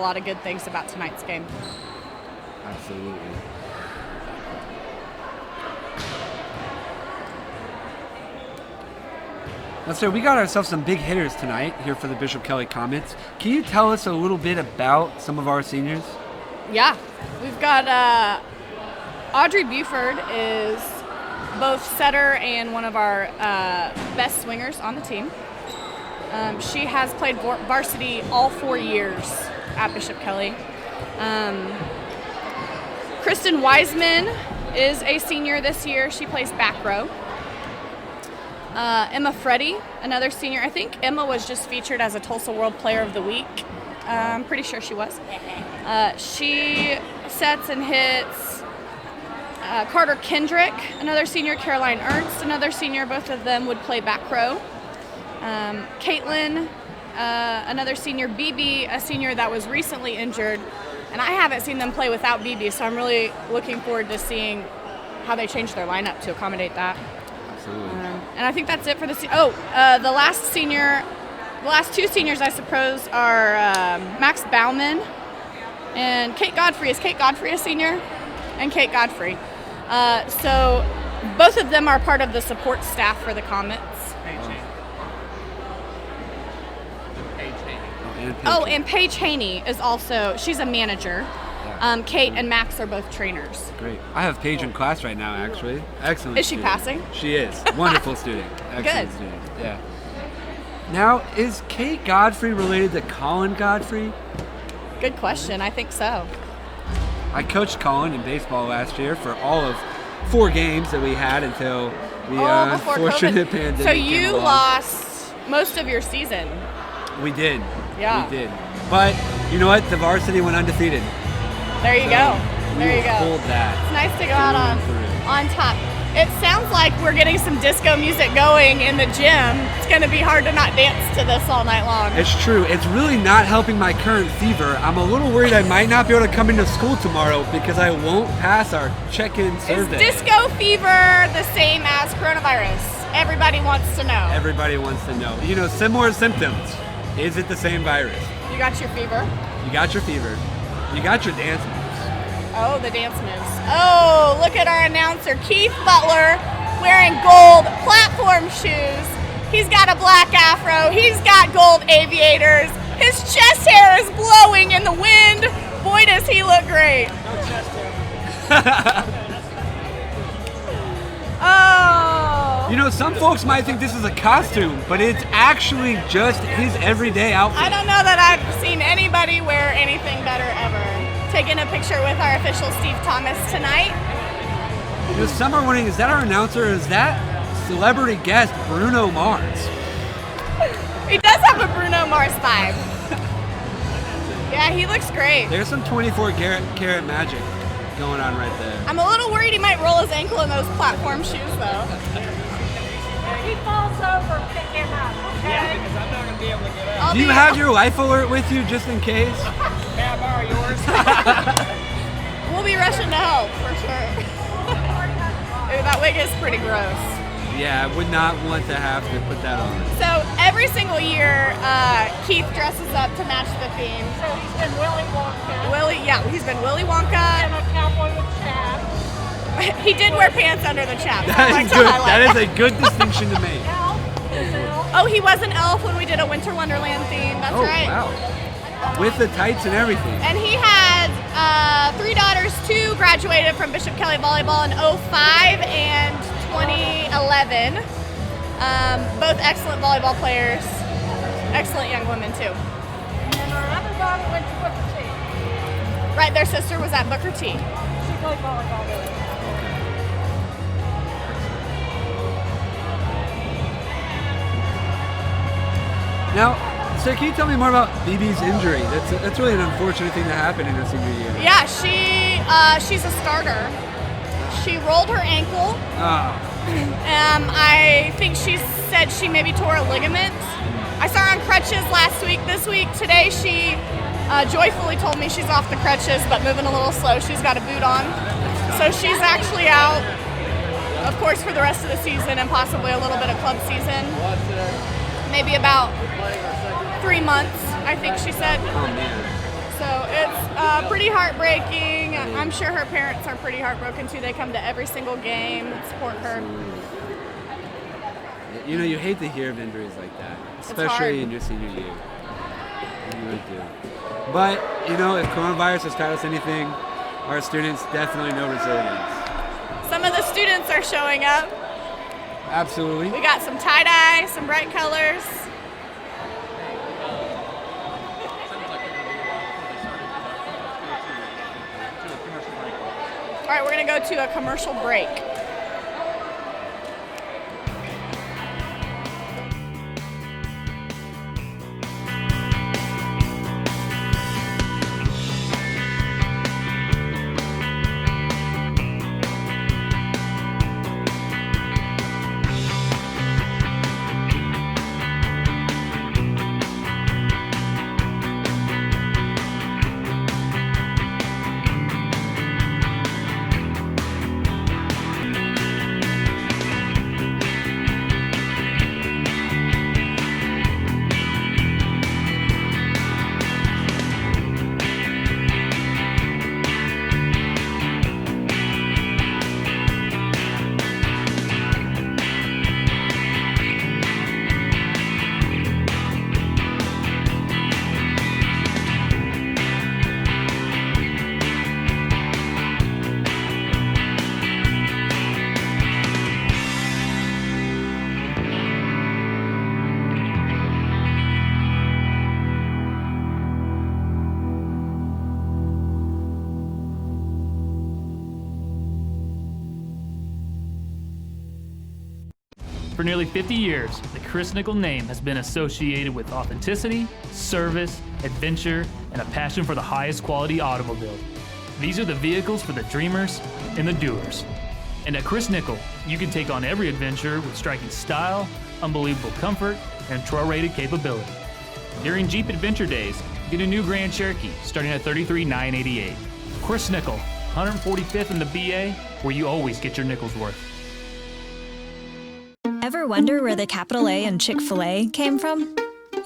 a lot of good things about tonight's game. Absolutely. Let's say we got ourselves some big hitters tonight here for the Bishop Kelly Comets. Can you tell us a little bit about some of our seniors? Yeah, we've got Audrey Buford is both setter and one of our best swingers on the team. She has played varsity all 4 years at Bishop Kelly. Kristen Wiseman is a senior this year. She plays back row. Emma Freddy, another senior. I think Emma was just featured as a Tulsa World Player of the Week. I'm pretty sure she was. She sets and hits. Carter Kendrick, another senior. Caroline Ernst, another senior. Both of them would play back row. Caitlin, another senior. BB, a senior that was recently injured. And I haven't seen them play without BB, so I'm really looking forward to seeing how they change their lineup to accommodate that. Absolutely. And I think that's it for the the last two seniors, I suppose, are Max Bauman and Kate Godfrey. Is Kate Godfrey a senior? And Kate Godfrey. So both of them are part of the support staff for the Comets. And Paige Haney is also, she's a manager. Kate and Max are both trainers. Great. I have Paige in class right now, actually. Excellent. Is she student. passing? She is. Wonderful student. Excellent Good. student. Yeah. Now, is Kate Godfrey related to Colin Godfrey? Good question. I think so. I coached Colin in baseball last year for all of 4 games that we had until the before unfortunate COVID. pandemic. So you lost most of your season. We did. Yeah. We did. But you know what? The varsity went undefeated. There you go. We There you go. Hold that. It's nice to go out on top. It sounds like we're getting some disco music going in the gym. It's going to be hard to not dance to this all night long. It's true. It's really not helping my current fever. I'm a little worried I might not be able to come into school tomorrow because I won't pass our check-in survey. Is disco fever the same as coronavirus? Everybody wants to know. Everybody wants to know. You know, similar symptoms. Is it the same virus? You got your fever? You got your fever. You got your dance moves. Oh, the dance moves. Oh, look at our announcer, Keith Butler, wearing gold platform shoes. He's got a black afro. He's got gold aviators. His chest hair is blowing in the wind. Boy, does he look great. No chest hair. Oh. You know, some folks might think this is a costume, but it's actually just his everyday outfit. I don't know that I've seen anybody wear anything better ever. Taking a picture with our official Steve Thomas tonight. You know, some are wondering, is that our announcer or is that celebrity guest Bruno Mars? He does have a Bruno Mars vibe. Yeah, he looks gret. There's some 24-karat magic going on right there. I'm a little worried he might roll his ankle in those platform shoes, though. If he falls over, pick him up, okay? Yeah, because I'm not going to be able to get up. Do you have your life alert with you just in case? May I borrow yours? We'll be rushing to help, for sure. Ooh, that wig is pretty gross. Yeah, I would not want to have to put that on. So every single year, Keith dresses up to match the theme. So he's been Willy Wonka. He's been Willy Wonka. And a cowboy with chaps. He did wear pants under the chaps. That is good. That is a good distinction to make. Elf. Is Elf. Oh, he was an elf when we did a Winter Wonderland theme. That's right. Wow. With the tights and everything. And he had 3 daughters. 2 graduated from Bishop Kelly Volleyball in 2005 and 2011. Both excellent volleyball players. Excellent young women, too. And our other daughter went to Booker T. Right, their sister was at Booker T. She played volleyball there. Now, so can you tell me more about BB's injury? That's really an unfortunate thing to happen in her senior year. Yeah, she's a starter. She rolled her ankle. Oh. I think she said she maybe tore a ligament. I saw her on crutches last week. This week, today, she joyfully told me she's off the crutches, but moving a little slow. She's got a boot on. So she's actually out, of course, for the rest of the season and possibly a little bit of club season. Maybe about 3 months, I think she said. Oh, man. So Pretty heartbreaking. I'm sure her parents are pretty heartbroken too. They come to every single game and support her. You know, you hate to hear of injuries like that, especially in your senior year. You really do. But, you know, if coronavirus has taught us anything, our students definitely know resilience. Some of the students are showing up. Absolutely. We got some tie-dye, some bright colors. All right, we're going to go to a commercial break. For nearly 50 years, the Chris Nickel name has been associated with authenticity, service, adventure, and a passion for the highest quality automobile. These are the vehicles for the dreamers and the doers. And at Chris Nickel, you can take on every adventure with striking style, unbelievable comfort, and trail-rated capability. During Jeep Adventure Days, get a new Grand Cherokee starting at $33,988. Chris Nickel, 145th in the BA, where you always get your nickel's worth. Ever wonder where the capital A in Chick-fil-A came from?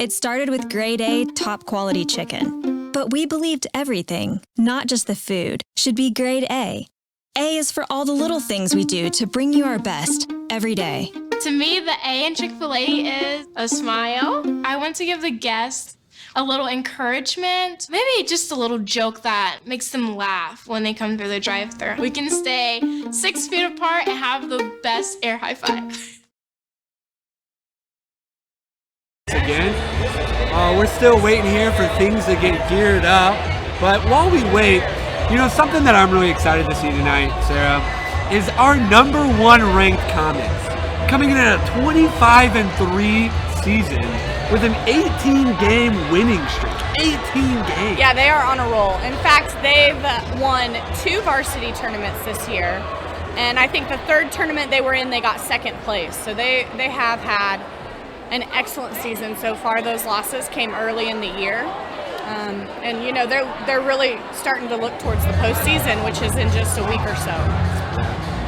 It started with grade A, top quality chicken. But we believed everything, not just the food, should be grade A. A is for all the little things we do to bring you our best every day. To me, the A in Chick-fil-A is a smile. I want to give the guests a little encouragement, maybe just a little joke that makes them laugh when they come through the drive-thru. We can stay 6 feet apart and have the best air high five. Again, we're still waiting here for things to get geared up. But while we wait, you know, something that I'm really excited to see tonight, Sarah, is our #1 ranked Comets coming in at a 25-3 season with an 18-game winning streak. 18 games. Yeah, they are on a roll. In fact, they've won 2 varsity tournaments this year. And I think the 3rd tournament they were in, they got 2nd place. So they have had an excellent season so far. Those losses came early in the year. And you know, they're really starting to look towards the postseason, which is in just a week or so.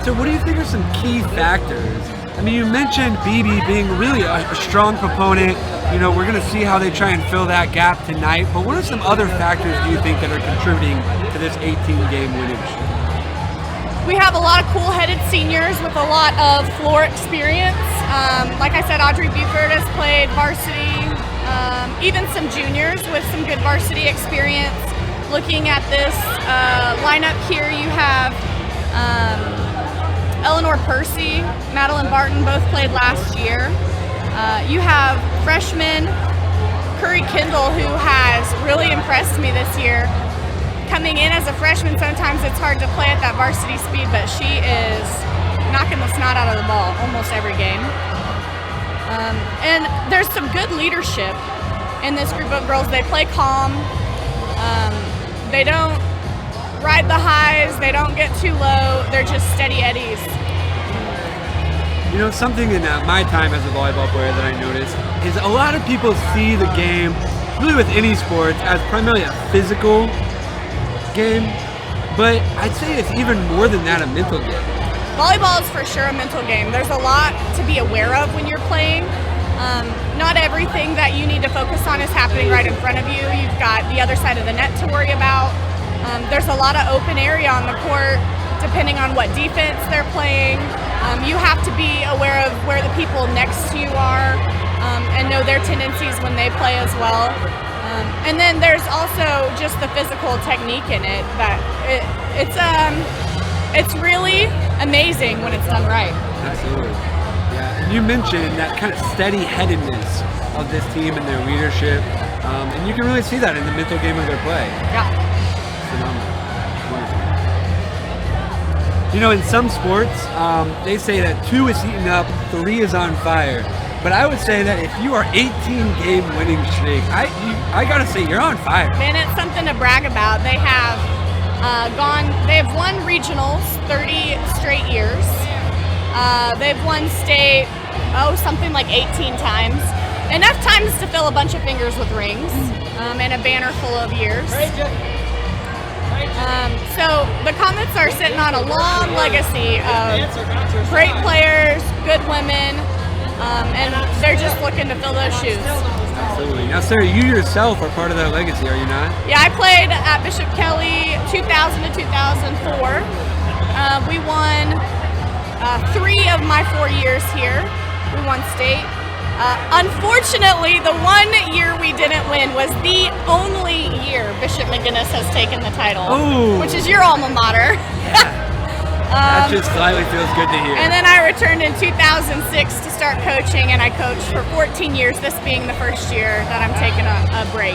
So what do you think are some key factors? I mean, you mentioned BB being really a strong proponent. You know, we're going to see how they try and fill that gap tonight. But what are some other factors do you think that are contributing to this 18-game winning streak? We have a lot of cool-headed seniors with a lot of floor experience. Like I said, Audrey Buford has played varsity, even some juniors with some good varsity experience. Looking at this lineup here, you have Eleanor Percy, Madeline Barton, both played last year. You have freshman Curry Kindle, who has really impressed me this year. Coming in as a freshman, sometimes it's hard to play at that varsity speed, but she is knocking the snot out of the ball almost every game. And there's some good leadership in this group of girls. They play calm. They don't ride the highs. They don't get too low. They're just steady eddies. You know, something in my time as a volleyball player that I noticed is a lot of people see the game, really with any sports, as primarily a physical game, but I'd say it's even more than that, a mental game. Volleyball is for sure a mental game. There's a lot to be aware of when you're playing. Not everything that you need to focus on is happening right in front of you. You've got the other side of the net to worry about. There's a lot of open area on the court depending on what defense they're playing. You have to be aware of where the people next to you are and know their tendencies when they play as well. And then there's also just the physical technique in it that it's really amazing when it's done right. Absolutely. Yeah. And you mentioned that kind of steady-headedness of this team and their leadership, and you can really see that in the mental game of their play. Yeah. Phenomenal. Wonderful. You know, in some sports, they say that 2 is heating up, 3 is on fire. But I would say that if you are 18-game winning streak, I gotta say you're on fire. Man, it's something to brag about. They have won regionals 30 straight years. They've won state, something like 18 times. Enough times to fill a bunch of fingers with rings and a banner full of years. So the Comets are sitting on a long legacy of great players, good women, and they're just looking to fill those shoes. Absolutely. Now, Sarah, you yourself are part of that legacy, are you not? Yeah, I played at Bishop Kelly 2000 to 2004. We won 3 of my 4 years here. We won state. Unfortunately, the one year we didn't win was the only year Bishop McGinnis has taken the title, which is your alma mater. That just slightly feels good to hear. And then I returned in 2006 to start coaching, and I coached for 14 years, this being the first year that I'm taking a break.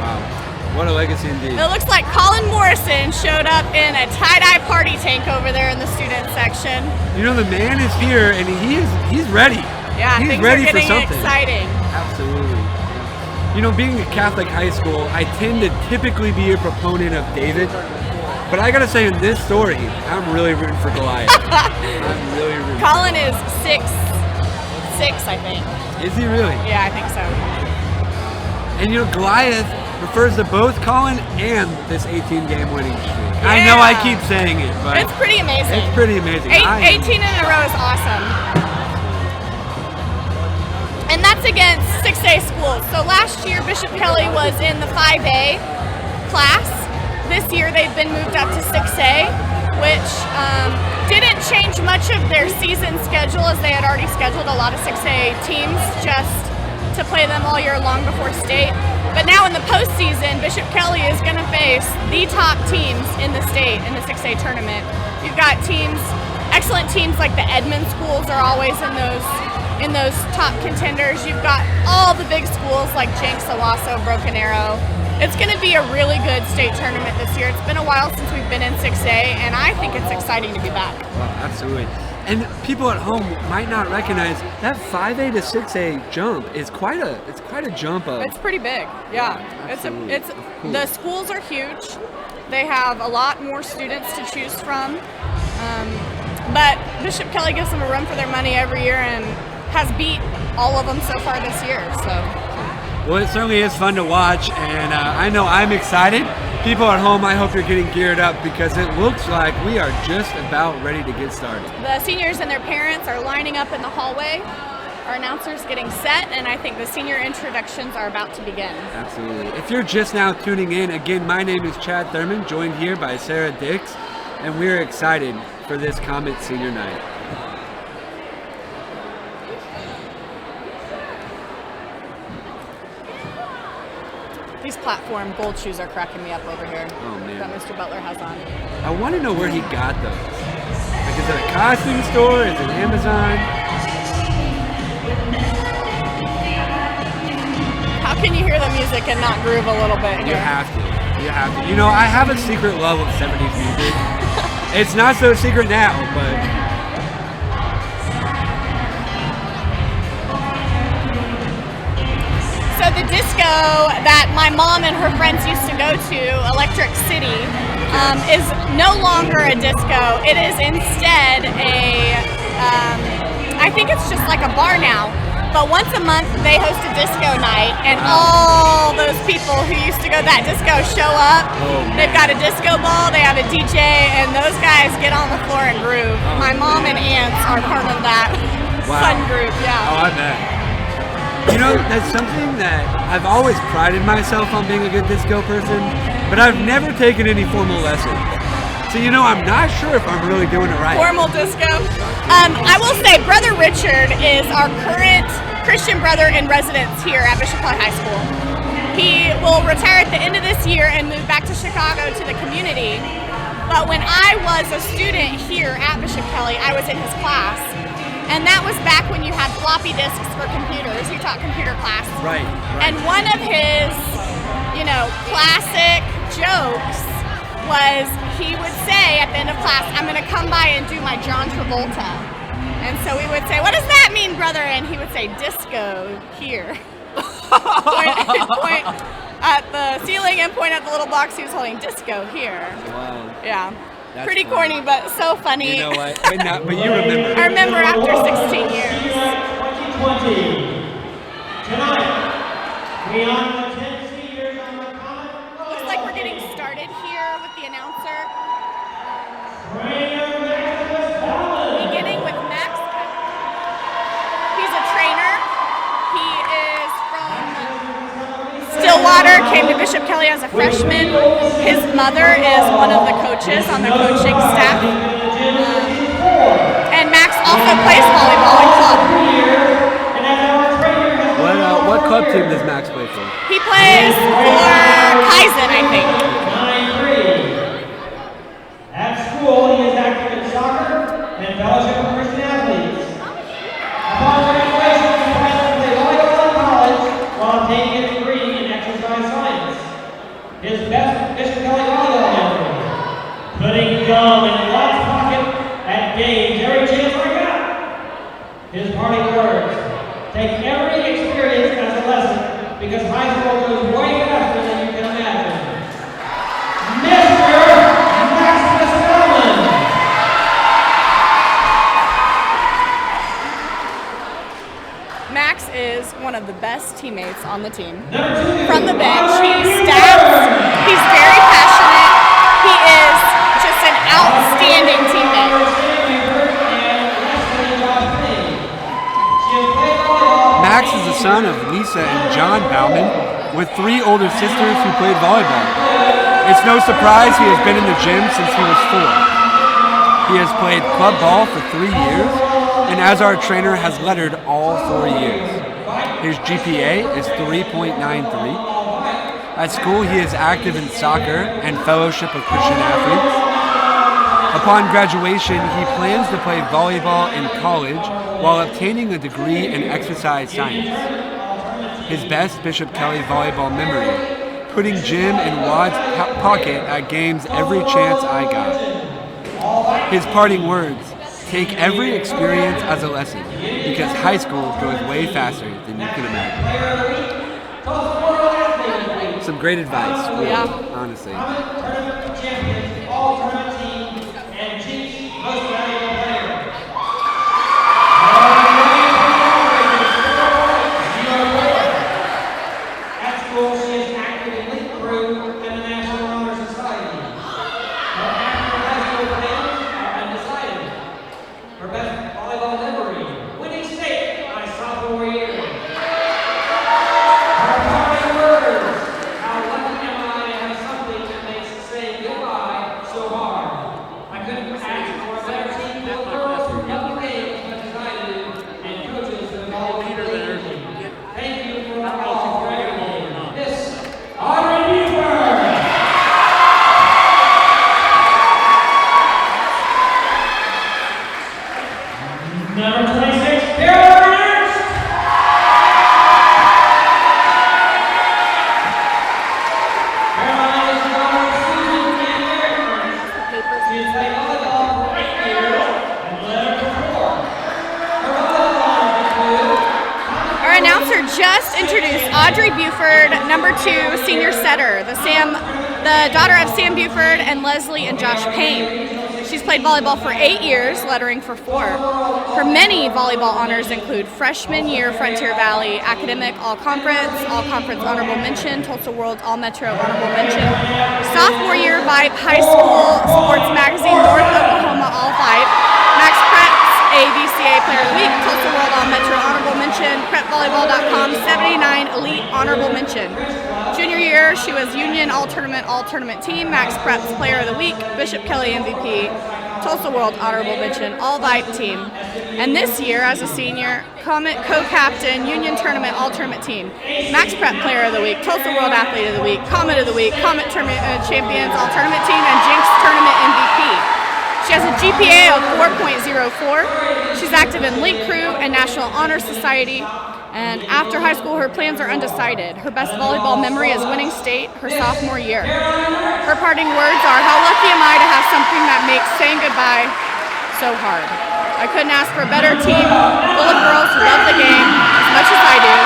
Wow. What a legacy indeed. It looks like Colin Morrison showed up in a tie-dye party tank over there in the student section. You know, the man is here, and he's ready. Yeah, he's things ready are getting for something. exciting. Absolutely. You know, being a Catholic high school, I tend to typically be a proponent of David. But I gotta say, in this story, I'm really rooting for Goliath. I'm really rooting. Colin is 6'6", I think. Is he really? Yeah, I think so. And you know, Goliath refers to both Colin and this 18-game winning streak. Yeah. I know I keep saying it, but it's pretty amazing. It's pretty amazing. 18 in a row is awesome. And that's against 6A schools. So last year, Bishop Kelly was in the 5A class. This year they've been moved up to 6A, which didn't change much of their season schedule, as they had already scheduled a lot of 6A teams just to play them all year long before state. But now in the postseason, Bishop Kelly is going to face the top teams in the state in the 6A tournament. You've got teams, excellent teams like the Edmond schools are always in those top contenders. You've got all the big schools like Jenks, Owasso, Broken Arrow. It's going to be a really good state tournament this year. It's been a while since we've been in 6A, and I think it's exciting to be back. Wow, absolutely. And people at home might not recognize that 5A to 6A jump is quite a jump up. It's pretty big. Yeah. It's cool. The schools are huge. They have a lot more students to choose from. But Bishop Kelly gives them a run for their money every year and has beat all of them so far this year. So. Well, it certainly is fun to watch, and I know I'm excited. People at home, I hope you're getting geared up because it looks like we are just about ready to get started. The seniors and their parents are lining up in the hallway. Our announcer's getting set, and I think the senior introductions are about to begin. Absolutely. If you're just now tuning in, again, my name is Chad Thurman, joined here by Sarah Dix, and we're excited for this Comet Senior Night. These platform gold shoes are cracking me up over here. Oh, man. That Mr. Butler has on. I want to know where he got those. Like, is it a costume store? Is it Amazon? How can you hear the music and not groove a little bit here? You have to. You have to. You know, I have a secret love of 70s music. It's not so secret now, but... So the disco that my mom and her friends used to go to, Electric City, is no longer a disco. It is instead I think it's just like a bar now. But once a month they host a disco night, and all those people who used to go to that disco show up. They've got a disco ball, they have a DJ, and those guys get on the floor and groove. My mom and aunts are part of that fun group, yeah. Oh, I bet. You know, that's something that I've always prided myself on being a good disco person, but I've never taken any formal lessons. So, you know, I'm not sure if I'm really doing it right. Formal disco. I will say Brother Richard is our current Christian brother in residence here at Bishop Kelly High School. He will retire at the end of this year and move back to Chicago to the community. But when I was a student here at Bishop Kelly, I was in his class. And that was back when you had floppy disks for computers. He taught computer class. Right. And one of his, you know, classic jokes was he would say at the end of class, I'm going to come by and do my John Travolta. And so we would say, what does that mean, brother? And he would say, disco here. point at the ceiling and point at the little box he was holding, disco here. Wow. Yeah. That's Pretty funny. corny, but so funny. You know what? But you remember. I remember after 16 years. 2020. Tonight, we honor the 10 seniors on the common. Looks like we're getting started here with the announcer. Beginning with Max. He's a trainer. He is from Stillwater, came to Bishop Kelly as a freshman. His mother is one of the coaches on the coaching staff. And Max also plays volleyball in club. What club team does Max play for? He plays for Kaizen, I think. At school, he is active in soccer and fellowship of Christian athletes. Upon graduation, he plans to play volleyball in college while obtaining a degree in exercise science. His best Bishop Kelly volleyball memory: putting gum in Lot's pocket at games every chance I got. His parting words: take every experience as a lesson because high school goes way faster than you can imagine. Mr. Maximus Bellman. Max is one of the best teammates on the team. From the bench, he stabs, he's very passionate, he is just an outstanding teammate. Max is the son of Lisa and John Bauman, with 3 older sisters who played volleyball. It's no surprise he has been in the gym since he was 4. He has played club ball for 3 years, and as our trainer has lettered all 4 years. His GPA is 3.93. At school, he is active in soccer and fellowship of Christian athletes. Upon graduation, he plans to play volleyball in college while obtaining a degree in exercise science. His best Bishop Kelly volleyball memory: putting Jim in Wad's pocket at games every chance I got. His parting words: take every experience as a lesson, because high school goes way faster than you can imagine. Some great advice, really, Yeah. honestly. Just introduced Audrey Buford, number 2 senior setter, the daughter of Sam Buford and Leslie and Josh Payne. She's played volleyball for 8 years, lettering for 4. Her many volleyball honors include freshman year Frontier Valley Academic All-Conference Honorable Mention, Tulsa World All-Metro Honorable Mention, sophomore year Vibe High School Sports Magazine North Oklahoma All-Vibe, Max Preps AVCA GPA Player of the Week, Tulsa World All-Metro Honorable Mention, PrepVolleyball.com 79 Elite Honorable Mention. Junior year, she was Union All-Tournament Team, Max Prep's Player of the Week, Bishop Kelly MVP, Tulsa World Honorable Mention, All-Vibe Team. And this year, as a senior, Comet Co-Captain, Union Tournament All-Tournament Team, Max Prep Player of the Week, Tulsa World Athlete of the Week, Comet of the Week, Comet Tournament Champions All-Tournament Team, and Jinx Tournament MVP. She has a GPA of 4.04. She's active in Link Crew and National Honor Society. And after high school, her plans are undecided. Her best volleyball memory is winning state her sophomore year. Her parting words are, "How lucky am I to have something that makes saying goodbye so hard. I couldn't ask for a better team, full of girls who love the game as much as I do,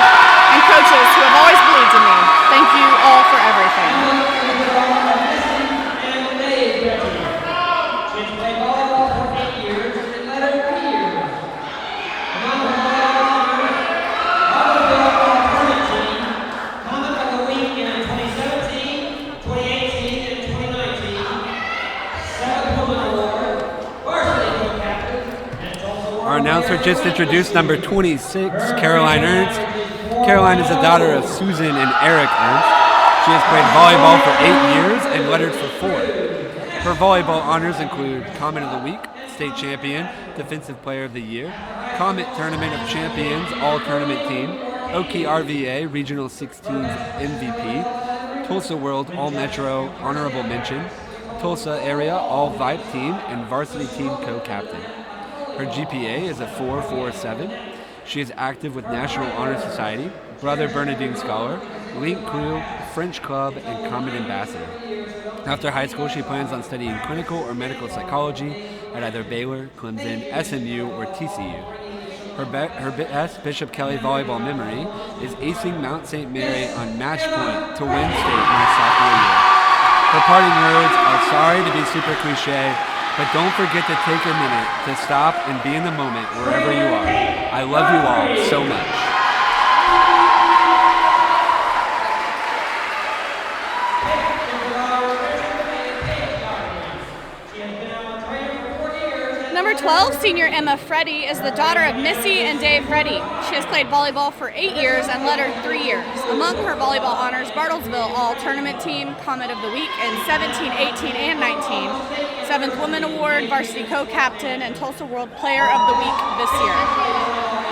and coaches who have always believed in me. Thank you all for everything." Our announcer just introduced number 26, Caroline Ernst. Caroline is the daughter of Susan and Eric Ernst. She has played volleyball for 8 years and lettered for 4. Her volleyball honors include Comet of the Week, State Champion, Defensive Player of the Year, Comet Tournament of Champions, All-Tournament Team, Oki RVA Regional 16s MVP, Tulsa World All-Metro Honorable Mention, Tulsa Area All-Vibe Team, and Varsity Team Co-Captain. Her GPA is a 4.47. She is active with National Honor Society, Brother Bernardine Scholar, Link Crew, French Club, and Comet Ambassador. After high school, she plans on studying clinical or medical psychology at either Baylor, Clemson, SMU, or TCU. Her best Bishop Kelly volleyball memory is acing Mount St. Mary on match point to win state in her sophomore year. Her parting words are, "Sorry to be super cliche, but don't forget to take a minute to stop and be in the moment wherever you are. I love you all so much." Number 12, senior Emma Freddy, is the daughter of Missy and Dave Freddy. She has played volleyball for 8 years and lettered 3 years. Among her volleyball honors, Bartlesville All-Tournament Team, Comet of the Week in 17, 18, and 19, 7th Woman Award, Varsity Co-Captain, and Tulsa World Player of the Week this year.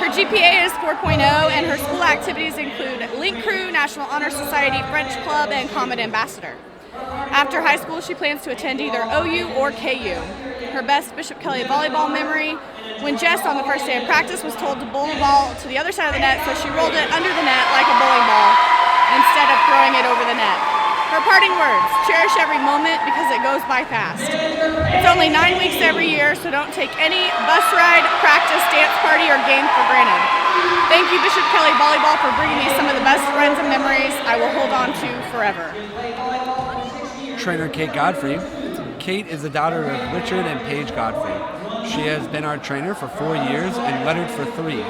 Her GPA is 4.0, and her school activities include Link Crew, National Honor Society, French Club, and Comet Ambassador. After high school, she plans to attend either OU or KU. Her best Bishop Kelly volleyball memory, when Jess on the first day of practice was told to bowl the ball to the other side of the net, so she rolled it under the net like a bowling ball instead of throwing it over the net. Her parting words, "Cherish every moment because it goes by fast. It's only 9 weeks every year, so don't take any bus ride, practice, dance party, or game for granted. Thank you, Bishop Kelly Volleyball, for bringing me some of the best friends and memories I will hold on to forever." Trainer Kate Godfrey. Kate is the daughter of Richard and Paige Godfrey. She has been our trainer for 4 years and lettered for 3.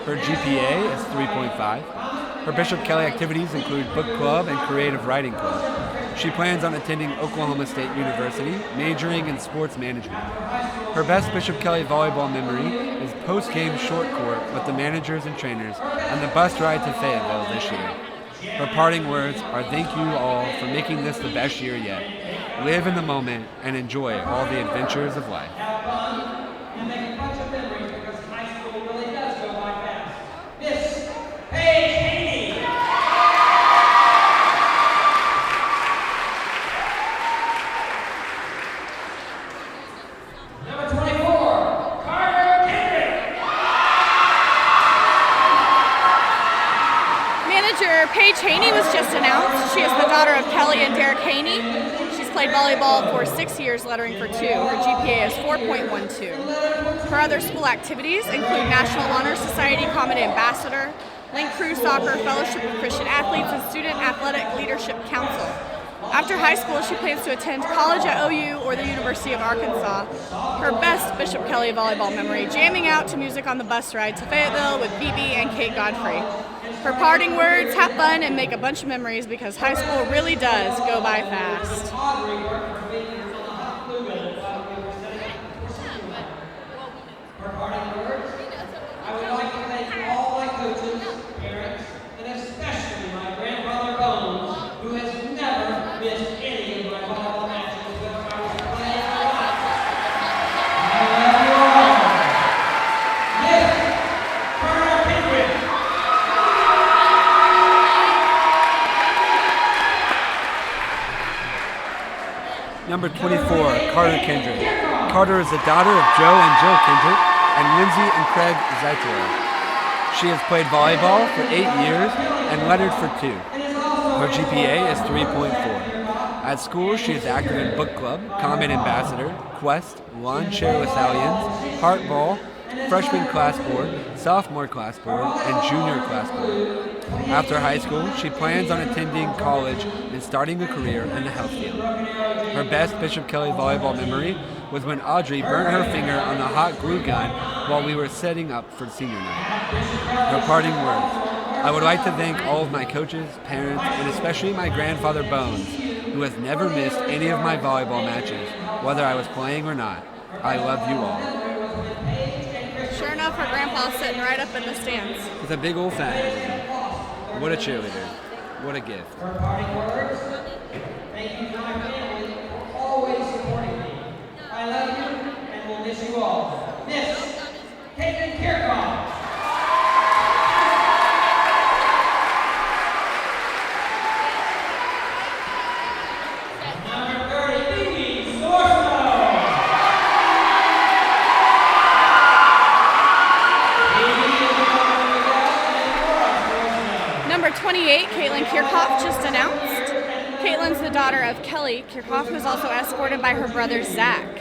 Her GPA is 3.5. Her Bishop Kelly activities include book club and creative writing club. She plans on attending Oklahoma State University, majoring in sports management. Her best Bishop Kelly volleyball memory is post-game short court with the managers and trainers on the bus ride to Fayetteville this year. Her parting words are, "Thank you all for making this the best year yet. Live in the moment and enjoy all the adventures of life." And they can bunch of memories because high school really does go by fast. Miss Paige Haney. Number 24, Carter Kendrick. Manager Paige Haney was just announced. She is the daughter of Kelly and Derek Haney. She's played volleyball for 6 years, lettering for 2. Her GPA is 4.12. Her other school activities include National Honor Society Comet Ambassador, Link Crew Soccer, Fellowship of Christian Athletes, and Student Athletic Leadership Council. After high school, she plans to attend college at OU or the University of Arkansas. Her best Bishop Kelly volleyball memory, jamming out to music on the bus ride to Fayetteville with BB and Kate Godfrey. Her parting words, "Have fun and make a bunch of memories because high school really does go by fast." Number 24, Carter Kendrick. Carter is the daughter of Joe and Jill Kendrick and Lindsay and Craig Zeitler. She has played volleyball for 8 years and lettered for 2. Her GPA is 3.4. At school, she is active in book club, Comet Ambassador, Quest, Lawn Chair with Stallions, Heart Ball, Freshman Class Board, Sophomore Class Board, and Junior Class Board. After high school, she plans on attending college and starting a career in the health field. Her best Bishop Kelly volleyball memory was when Audrey burnt her finger on the hot glue gun while we were setting up for senior night. Her parting words: I would like to thank all of my coaches, parents, and especially my grandfather Bones, who has never missed any of my volleyball matches, whether I was playing or not. I love you all. Sure enough, her grandpa's sitting right up in the stands. With a big old fan. What a cheerleader. What a gift. For parting words, thank you to my family for always supporting me. I love you and will miss you all. Miss Caitlin Kickoff. Number 28, Caitlin Kirchhoff, just announced. Caitlin's the daughter of Kelly Kirchhoff, who is also escorted by her brother Zach,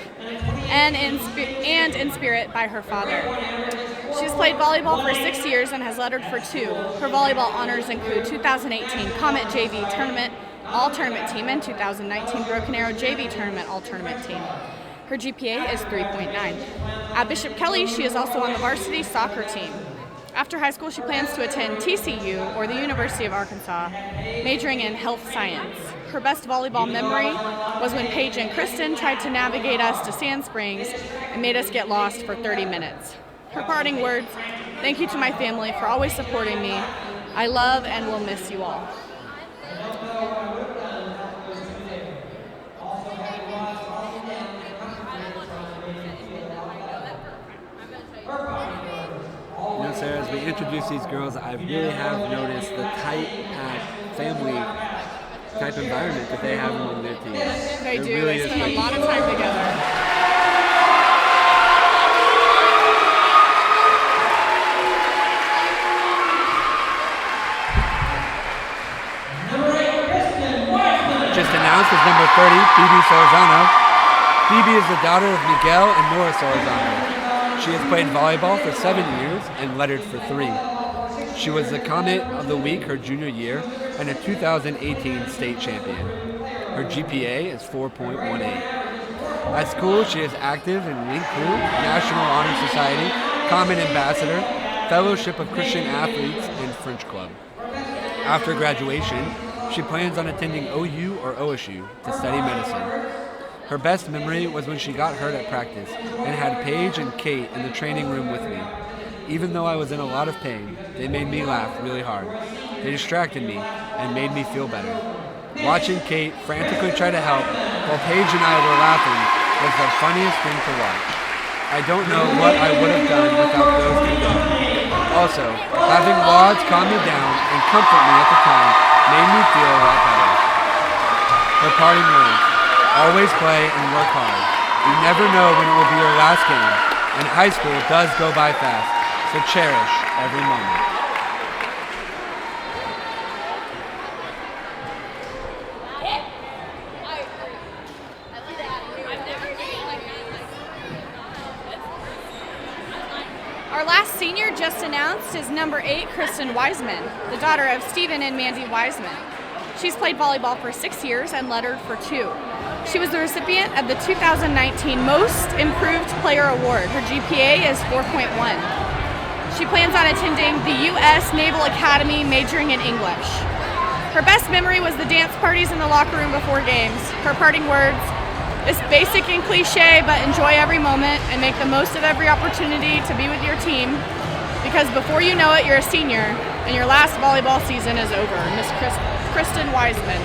and in spirit by her father. She's played volleyball for 6 years and has lettered for 2. Her volleyball honors include 2018 Comet JV Tournament All-Tournament Team and 2019 Broken Arrow JV Tournament All-Tournament Team. Her GPA is 3.9. At Bishop Kelly, she is also on the varsity soccer team. After high school, she plans to attend TCU or the University of Arkansas, majoring in health science. Her best volleyball memory was when Paige and Kristen tried to navigate us to Sand Springs and made us get lost for 30 minutes. Her parting words: thank you to my family for always supporting me. I love and will miss you all. You know, Sarah, as we introduce these girls, I really have noticed the tight, packed, family type environment that they have among their teams. They It do. really They is spend a great. lot of time together. Just announced as number 30, Bibi Solorzano. Bibi is the daughter of Miguel and Nora Solorzano. She has played volleyball for 7 years and lettered for 3. She was the Comet of the Week her junior year and a 2018 state champion. Her GPA is 4.18. At school, she is active in Link Crew, National Honor Society, Comet Ambassador, Fellowship of Christian Athletes, and French Club. After graduation, she plans on attending OU or OSU to study medicine. Her best memory was when she got hurt at practice and had Paige and Kate in the training room with me. Even though I was in a lot of pain, they made me laugh really hard. They distracted me and made me feel better. Watching Kate frantically try to help while Paige and I were laughing was the funniest thing to watch. I don't know what I would have done without those two girls. Also, having Wads calm me down and comfort me at the time made me feel a lot better. Her parting words: always play and work hard. You never know when it will be your last game, and high school does go by fast, so cherish every moment. Our last senior just announced is number 8, Kristen Wiseman, the daughter of Stephen and Mandy Wiseman. She's played volleyball for 6 years and lettered for 2. She was the recipient of the 2019 Most Improved Player Award. Her GPA is 4.1. She plans on attending the U.S. Naval Academy, majoring in English. Her best memory was the dance parties in the locker room before games. Her parting words: it's basic and cliche, but enjoy every moment and make the most of every opportunity to be with your team, because before you know it, you're a senior and your last volleyball season is over. Miss Kristen Wiseman.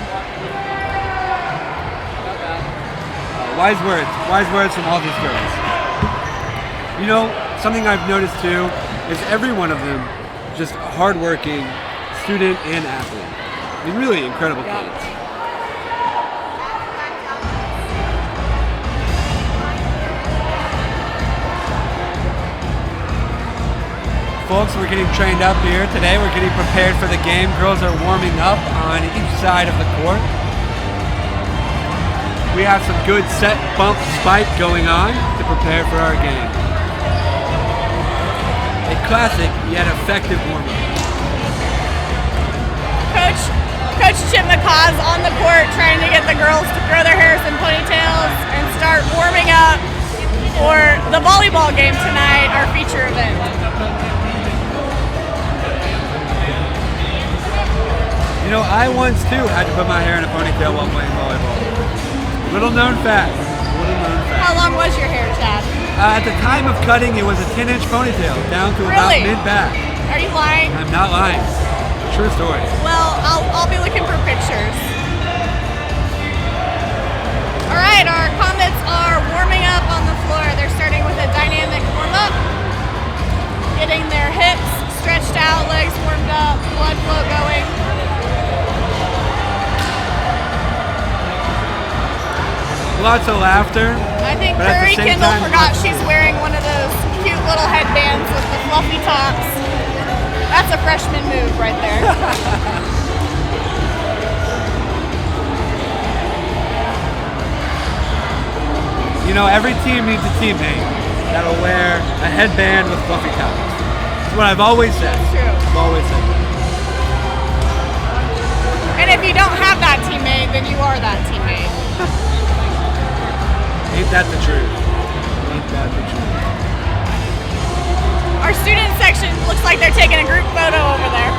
Wise words from all these girls. You know, something I've noticed too is every one of them just a hardworking student and athlete. I mean, really incredible kids. folks. We're getting trained up here today. We're getting prepared for the game. Girls are warming up on each side of the court. We have some good set, bump, spike going on to prepare for our game. A classic yet effective warm-up. Coach Chip McCaw's on the court trying to get the girls to throw their hairs in ponytails and start warming up for the volleyball game tonight, our feature event. You know, I once too had to put my hair in a ponytail while playing volleyball. Little known fact. How long was your hair, Chad? At the time of cutting, it was a 10-inch ponytail down to about mid-back. Are you lying? I'm not lying. True story. Well, I'll be looking for pictures. All right, our Comets are warming up on the floor. They're starting with a dynamic warm-up, getting their hips stretched out, legs warmed up, blood flow going. Lots of laughter. I think Curry Kendall forgot she's wearing one of those cute little headbands with the fluffy tops. That's a freshman move right there. You know, every team needs a teammate that'll wear a headband with fluffy tops. That's what I've always said. That's true. I've always said that. And if you don't have that teammate, then you are that teammate. Ain't that the truth? Ain't that the truth? Our student section looks like they're taking a group photo over there.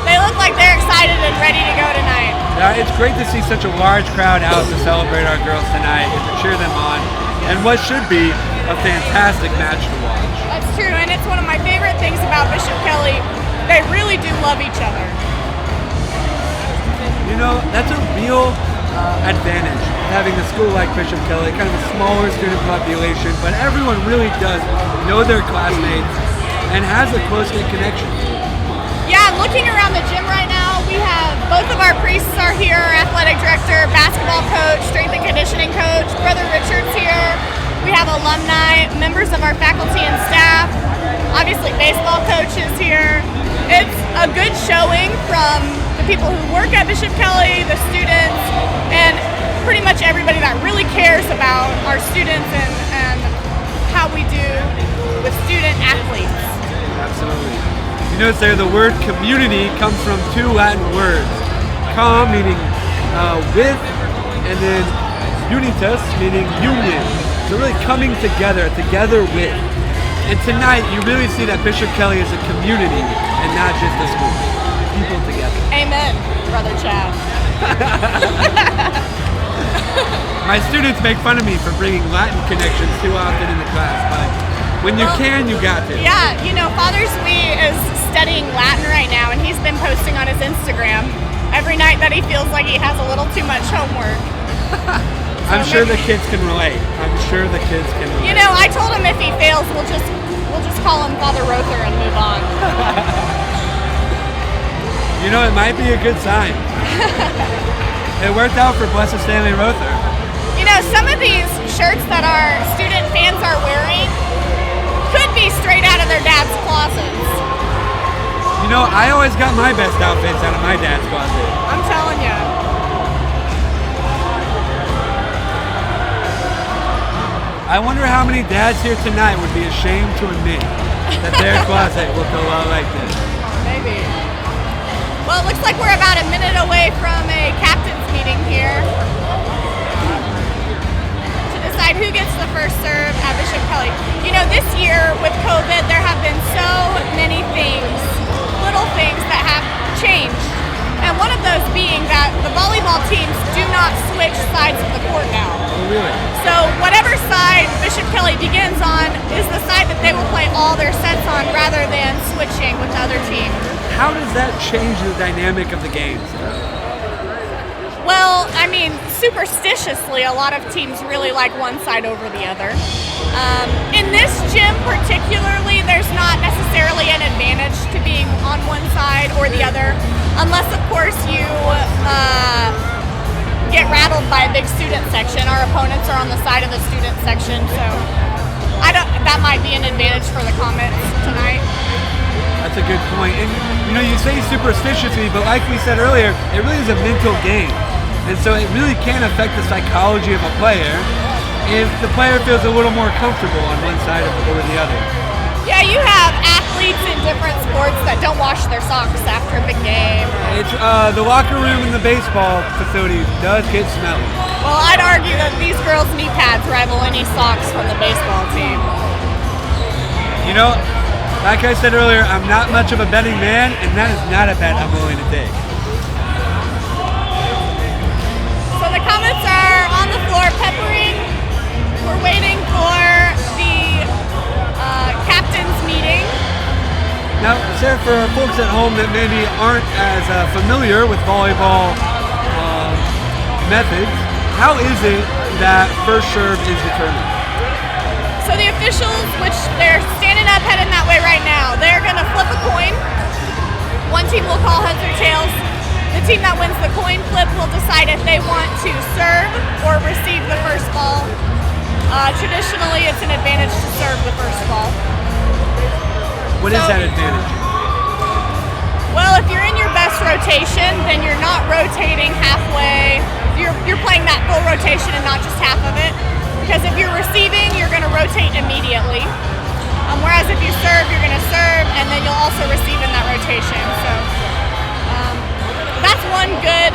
They look like they're excited and ready to go tonight. It's great to see such a large crowd out to celebrate our girls tonight and to cheer them on, and what should be a fantastic match to watch. That's true, and it's one of my favorite things about Bishop Kelly. They really do love each other. You know, that's a real advantage having a school like Bishop Kelly, kind of a smaller student population, but everyone really does know their classmates and has a close-knit connection. Yeah, I'm looking around the gym right now. We have both of our priests are here, our athletic director, basketball coach, strength and conditioning coach, Brother Richard's here. We have alumni, members of our faculty and staff, obviously baseball coaches here. It's a good showing from the people who work at Bishop Kelly, the students, and pretty much everybody that really cares about our students and how we do with student athletes. Absolutely. You notice there the word community comes from two Latin words. Com meaning with, and then unitas meaning union. So really coming together with. And tonight you really see that Bishop Kelly is a community and not just a school. People together. Amen, Brother Chad. My students make fun of me for bringing Latin connections too often in the class, but when you can, you got to. Yeah, you know, Father Sweet is studying Latin right now, and he's been posting on his Instagram every night that he feels like he has a little too much homework. I'm sure the kids can relate. You know, I told him if he fails, we'll just call him Father Rother and move on. You know, it might be a good sign. It worked out for Blessed Stanley Rother. You know, some of these shirts that our student fans are wearing could be straight out of their dad's closets. You know, I always got my best outfits out of my dad's closet. I'm telling you. I wonder how many dads here tonight would be ashamed to admit that their closet looked a lot like this. Maybe. Well, it looks like we're about a minute away from a captain's meeting here to decide who gets the first serve at Bishop Kelly. You know, this year with COVID, there have been so many things, little things that have changed. And one of those being that the volleyball teams do not switch sides of the court now. Oh, really? So whatever side Bishop Kelly begins on is the side that they will play all their sets on rather than switching with the other team. How does that change the dynamic of the games? Well, I mean, superstitiously, a lot of teams really like one side over the other. In this gym particularly, there's not necessarily an advantage to being on one side or the other, unless, of course, you get rattled by a big student section. Our opponents are on the side of the student section, so that might be an advantage for the Comets tonight. That's a good point. And you say superstitiously, but like we said earlier, it really is a mental game. And so it really can affect the psychology of a player if the player feels a little more comfortable on one side over the other. Yeah, you have athletes in different sports that don't wash their socks after a big game. It's the locker room in the baseball facility does get smelly. Well, I'd argue that these girls' knee pads rival any socks from the baseball team. Like I said earlier, I'm not much of a betting man, and that is not a bet I'm willing to take. So the Comets are on the floor peppering. We're waiting for the captain's meeting. Now, Sarah, for folks at home that maybe aren't as familiar with volleyball methods, how is it that first serve is determined? So the officials, which they're standing up heading that way right now, they're going to flip a coin. One team will call heads or tails. The team that wins the coin flip will decide if they want to serve or receive the first ball. Traditionally, it's an advantage to serve the first ball. What is that advantage? Well, if you're in your best rotation, then you're not rotating halfway. You're playing that full rotation and not just half of it. Because if you're receiving, you're going to rotate immediately. Whereas if you serve, you're going to serve, and then you'll also receive in that rotation. So that's one good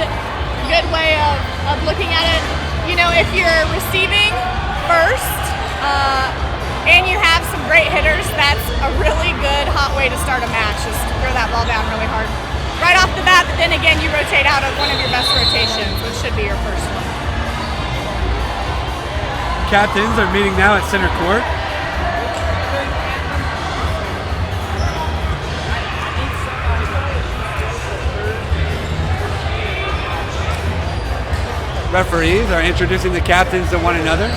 way of looking at it. If you're receiving first and you have some great hitters, that's a really good hot way to start a match, is to throw that ball down really hard. Right off the bat, but then again, you rotate out of one of your best rotations, which should be your first one. Captains are meeting now at center court. Referees are introducing the captains to one another.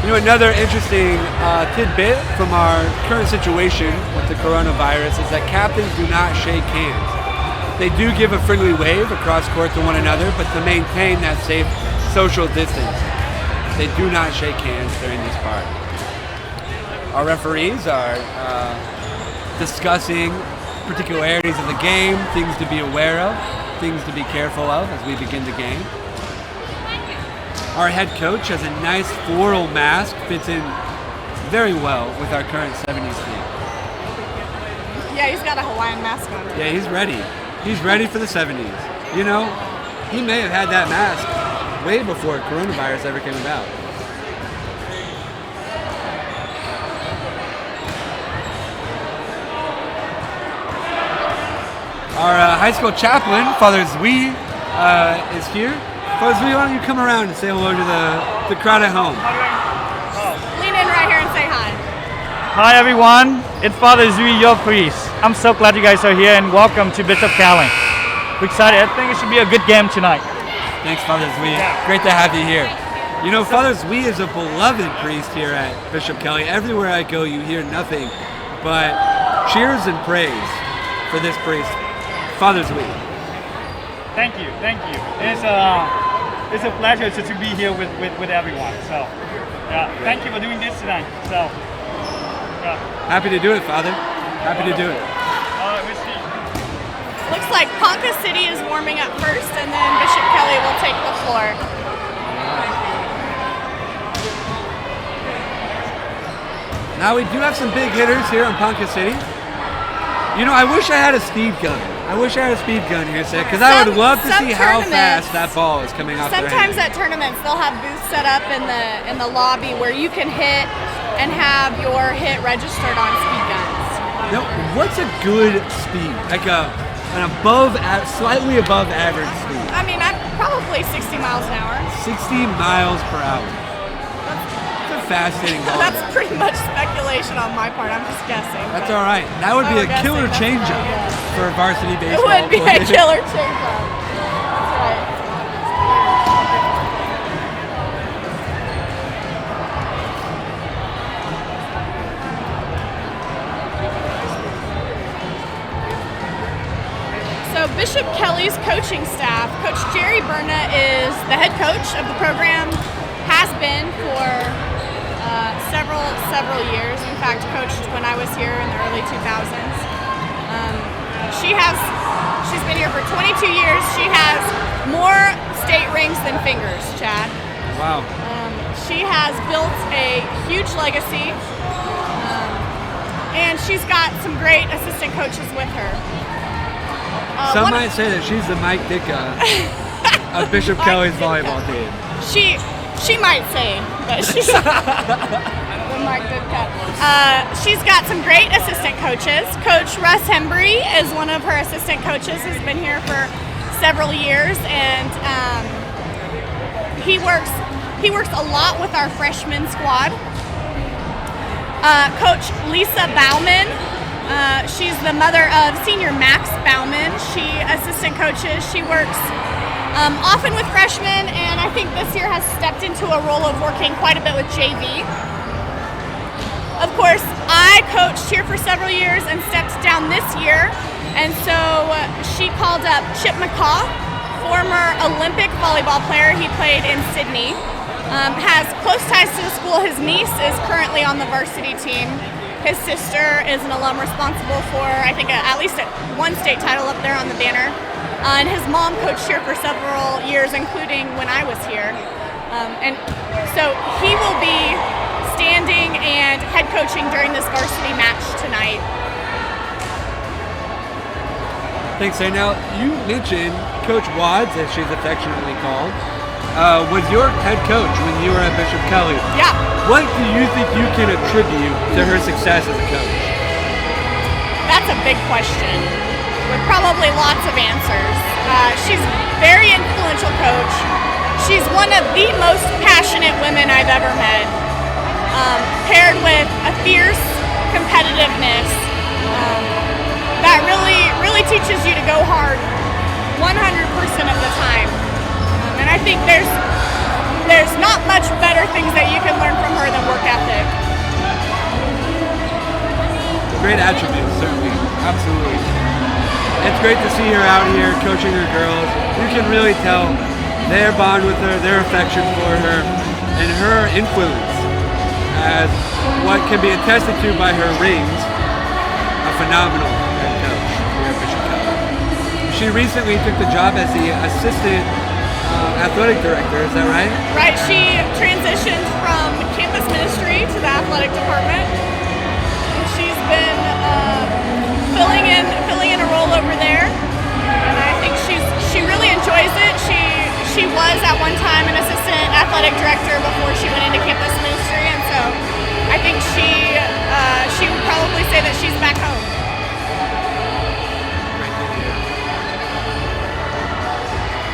Another interesting tidbit from our current situation with the coronavirus is that captains do not shake hands. They do give a friendly wave across court to one another, but to maintain that safe social distance, they do not shake hands during this part. Our referees are discussing particularities of the game, things to be aware of, things to be careful of as we begin the game. Our head coach has a nice floral mask, fits in very well with our current 70s theme. Yeah, he's got a Hawaiian mask on. Yeah, he's ready. He's ready for the 70s. He may have had that mask way before coronavirus ever came about. Our high school chaplain, Father Zui, is here. Father Zui, why don't you come around and say hello to the crowd at home? Lean in right here and say hi. Hi everyone, it's Father Zui, your priest. I'm so glad you guys are here and welcome to Bishop Kelly. We're excited. I think it should be a good game tonight. Thanks, Father Zui. Great to have you here. Father Zui is a beloved priest here at Bishop Kelly. Everywhere I go, you hear nothing but cheers and praise for this priest, Father Zui. Thank you. It's a pleasure to be here with everyone. So, thank you for doing this tonight. So, happy to do it, Father. Happy to do it. We'll see. Looks like Ponca City is warming up first, and then Bishop Kelly will take the floor. Now we do have some big hitters here in Ponca City. I wish I had a speed gun. Here, Sid, because I would love to see how fast that ball is coming off their Sometimes hand. at tournaments, they'll have booths set up in the lobby where you can hit and have your hit registered on speed guns. Now, what's a good speed? Like an slightly above average speed? I mean, I'm probably 60 miles an hour. 60 miles per hour. It's a fascinating ball. That's pretty much speculation on my part. I'm just guessing. That's all right. That would be a killer changeup for a varsity It baseball. would be a player. killer changeup. That's right. So Bishop Kelly's coaching staff, Coach Jerry Berna is the head coach of the program, has been for several years. In fact, coached when I was here in the early 2000s. She's been here for 22 years. She has more state rings than fingers, Chad. Wow. She has built a huge legacy, and she's got some great assistant coaches with her. Some might say that she's the Mike Ditka of Bishop Kelly's volleyball team. She might say, but she's the Mike Ditka. She's got some great assistant coaches. Coach Russ Hembry is one of her assistant coaches. Has been here for several years, and he works a lot with our freshman squad. Coach Lisa Bauman, she's the mother of senior Max Bauman. She assistant coaches. She works often with freshmen, and I think this year has stepped into a role of working quite a bit with JV. Of course, I coached here for several years and stepped down this year, and so she called up Chip McCaw, former Olympic volleyball player. He played in Sydney. Has close ties to the school. His niece is currently on the varsity team. His sister is an alum responsible for, I think, at least one state title up there on the banner. And his mom coached here for several years, including when I was here. And so he will be standing and head coaching during this varsity match tonight. Thanks, Sarah. Now, you mentioned Coach Wads, as she's affectionately called, was your head coach when you were at Bishop Kelly. Yeah. What do you think you can attribute to her success as a coach? That's a big question with probably lots of answers. She's a very influential coach. She's one of the most passionate women I've ever met, paired with a fierce competitiveness that really teaches you to go hard 100% of the time. And I think there's not much better things that you can learn from her than work ethic. Great attributes, certainly. Absolutely. It's great to see her out here coaching her girls. You can really tell their bond with her, their affection for her, and her influence as what can be attested to by her rings, a phenomenal head coach here at Bishop Kelly. She recently took the job as the assistant athletic director, is that right? Right, she transitioned from campus ministry to the athletic department. And she's been filling in a role over there, and I think she really enjoys it. She was at one time an assistant athletic director before she went into campus ministry, and so I think she would probably say that she's back home.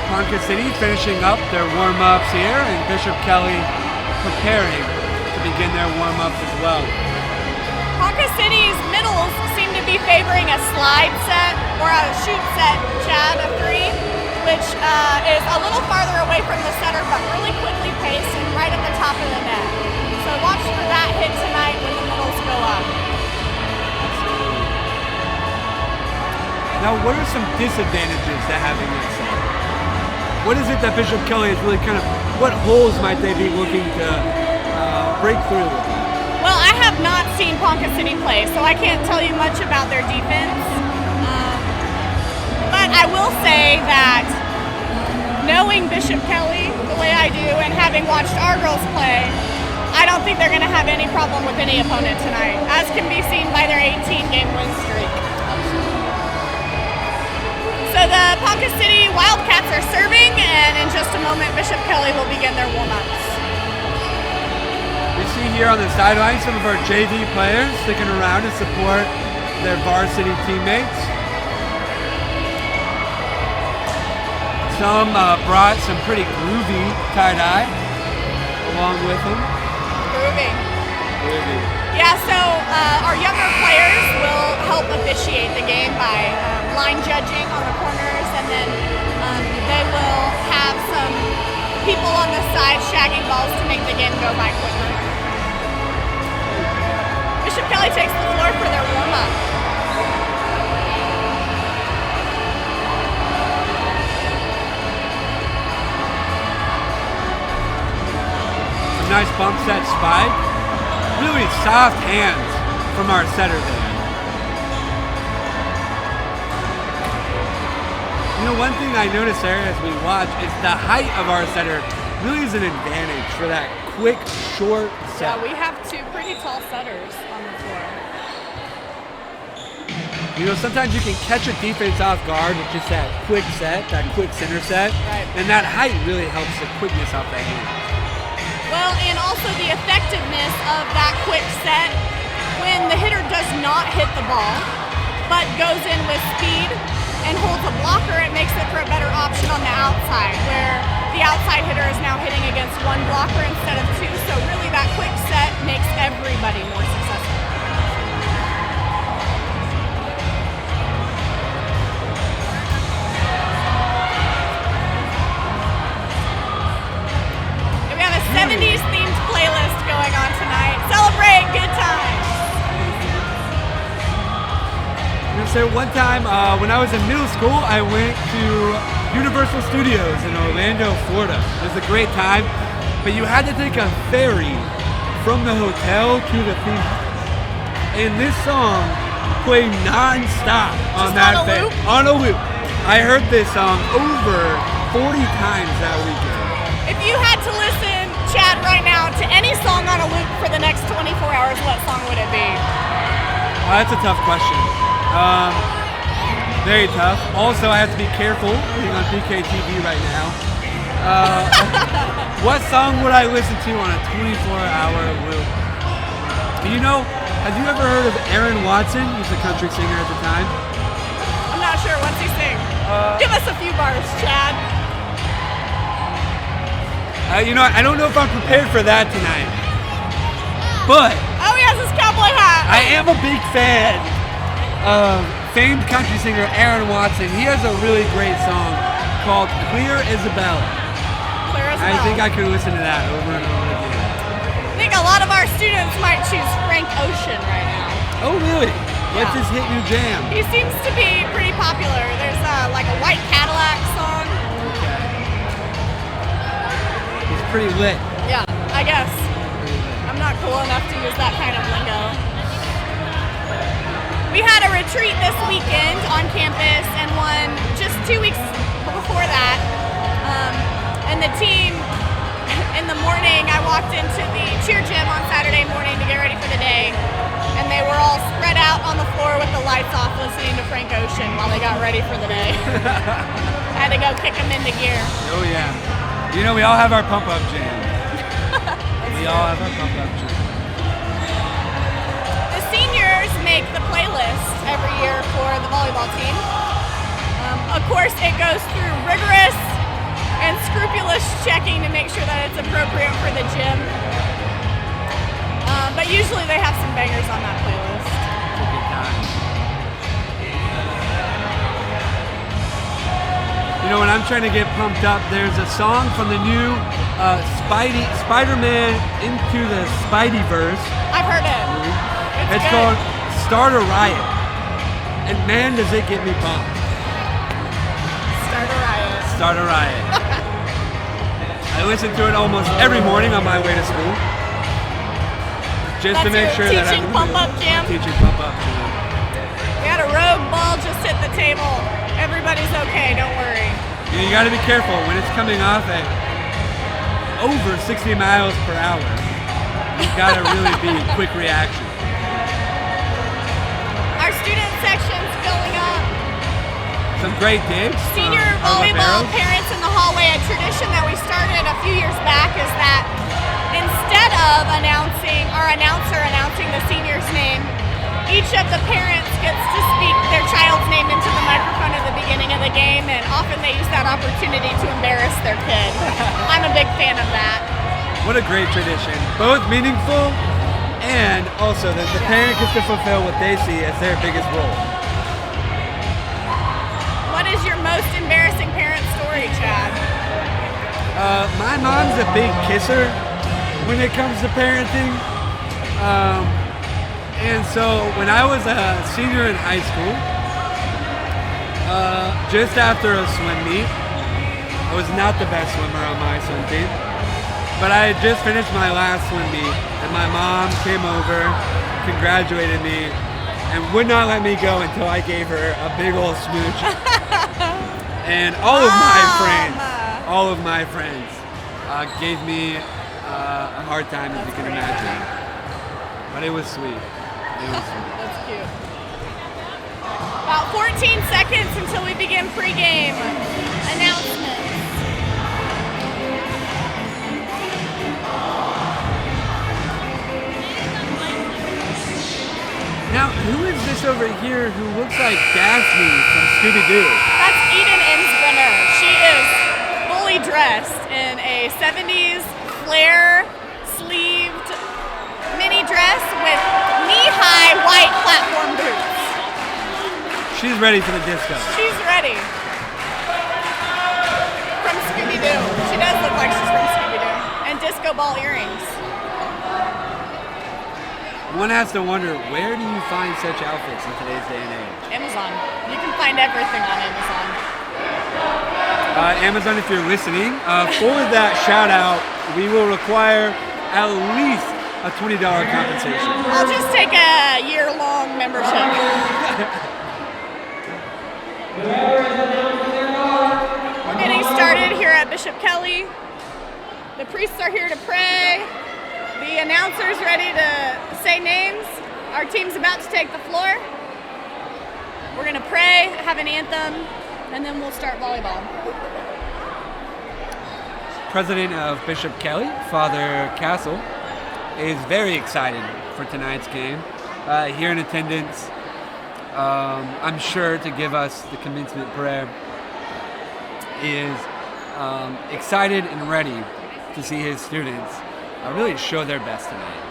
Ponca City finishing up their warm-ups here, and Bishop Kelly preparing to begin their warm-ups as well. Ponca City's middles seem to be favoring a slide set or a shoot set, Chad, a three, which is a little farther away from the center but really quickly paced and right at the top of the net. So watch for that hit tonight when the middles go up. Now, what are some disadvantages to having this set? What is it that Bishop Kelly is really what holes might they be looking to break through with? Well, I have not seen Ponca City play, so I can't tell you much about their defense. But I will say that knowing Bishop Kelly the way I do and having watched our girls play, I don't think they're going to have any problem with any opponent tonight, as can be seen by their 18-game win streak. So the Ponca City Wildcats are serving, and in just a moment, Bishop Kelly will begin their warm-ups. We see here on the sideline some of our JV players sticking around to support their varsity teammates. Some brought some pretty groovy tie-dye along with them. Groovy. Groovy. Yeah, so our younger players will help officiate the game by line judging on the corners, and then they will have some people on the side shagging balls to make the game go by quicker. Bishop Kelly takes the floor for their warm-up. Some nice bump set spike really soft hands from our setter there. You know, one thing I noticed, Sarah, as we watch, is the height of our setter really is an advantage for that quick, short set. Yeah, we have two pretty tall setters on the floor. You know, sometimes you can catch a defense off guard with just that quick set, that quick center set, Right. and that height really helps the quickness off the hand. Well, and also the effectiveness of that quick set when the hitter does not hit the ball, but goes in with speed and holds a blocker, it makes it for a better option on the outside, where the outside hitter is now hitting against one blocker instead of two, so really that quick set makes everybody more successful. We have a 70s themed playlist going on tonight. Celebrate good times. So one time when I was in middle school, I went to Universal Studios in Orlando, Florida. It was a great time, but you had to take a ferry from the hotel to the theme park. And this song played non-stop on Just that on a ferry. loop? On a loop. I heard this song over 40 times that weekend. If you had to listen, Chad, right now to any song on a loop for the next 24 hours, what song would it be? That's a tough question. Very tough. Also, I have to be careful being on PKTV right now. What song would I listen to on a 24-hour loop? You know, have you ever heard of Aaron Watson? He's a country singer at the time. I'm not sure. What's he sing? Give us a few bars, Chad. You know, I don't know if I'm prepared for that tonight. But Oh, he has his cowboy hat. I am a big fan of famed country singer Aaron Watson. He has a really great song called Clear Isabella. Clear as a I bell. think I could listen to that over and over again. I think a lot of our students might choose Frank Ocean right now. Oh, really? What's Yeah. his hit new jam? He seems to be pretty popular. There's like a White Cadillac song. He's pretty lit. Yeah, I guess. I'm not cool enough to use that kind of lingo. We had a retreat this weekend on campus and one just 2 weeks before that. And the team, in the morning, I walked into the cheer gym on Saturday morning to get ready for the day. And they were all spread out on the floor with the lights off listening to Frank Ocean while they got ready for the day. I had to go kick them into gear. Oh, yeah. You know, we all have our pump-up jam. We all have our pump-up jam. The seniors make the playlist every year for the volleyball team. Of course, it goes through rigorous and scrupulous checking to make sure that it's appropriate for the gym. But usually they have some bangers on that playlist. It's a good time. You know, when I'm trying to get pumped up, there's a song from the new Spider-Man Into the Spideyverse. I've heard it. It's good. called Start a Riot. And man, does it get me pumped. Start a riot. Start a Riot. I listen to it almost every morning on my way to school. Just to That's make your sure that teaching pump-up jam? Teaching pump-up jam. We had a rogue ball just hit the table. Everybody's okay, don't worry. You got to be careful when it's coming off at over 60 miles per hour. You got to really be quick reaction. Our student section's filling up. Some great digs. Senior from our volleyball liberos. parents in the hallway, a tradition that we started a few years back is that instead of our announcer announcing the senior's name, each of the parents gets to speak their child's name into the microphone at the beginning of the game, and often they use that opportunity to embarrass their kid. I'm a big fan of that. What a great tradition. Both meaningful and also that the parent gets to fulfill what they see as their biggest role. What is your most embarrassing parent story, Chad? My mom's a big kisser when it comes to parenting. And so when I was a senior in high school, just after a swim meet, I was not the best swimmer on my swim team. But I had just finished my last swim meet, and my mom came over, congratulated me, and would not let me go until I gave her a big old smooch. And all of my friends gave me a hard time, as you can imagine. But it was sweet. That's cute. About 14 seconds until we begin pregame announcements. Now, who is this over here who looks like Daphne from Scooby-Doo? That's Eden Insbrenner. She is fully dressed in a 70s flare sleeved mini dress with knee-high white platform boots. She's ready for the disco. She's ready. From Scooby-Doo. She does look like she's from Scooby-Doo. And disco ball earrings. One has to wonder, where do you find such outfits in today's day and age? Amazon. You can find everything on Amazon. Amazon, if you're listening, for that shout out, we will require at least a $20 compensation. I'll just take a year-long membership. We're getting started here at Bishop Kelly. The priests are here to pray. The announcer's ready to say names. Our team's about to take the floor. We're going to pray, have an anthem, and then we'll start volleyball. President of Bishop Kelly, Father Castle, is very excited for tonight's game. Here in attendance, I'm sure to give us the commencement prayer, is excited and ready to see his students really show their best tonight.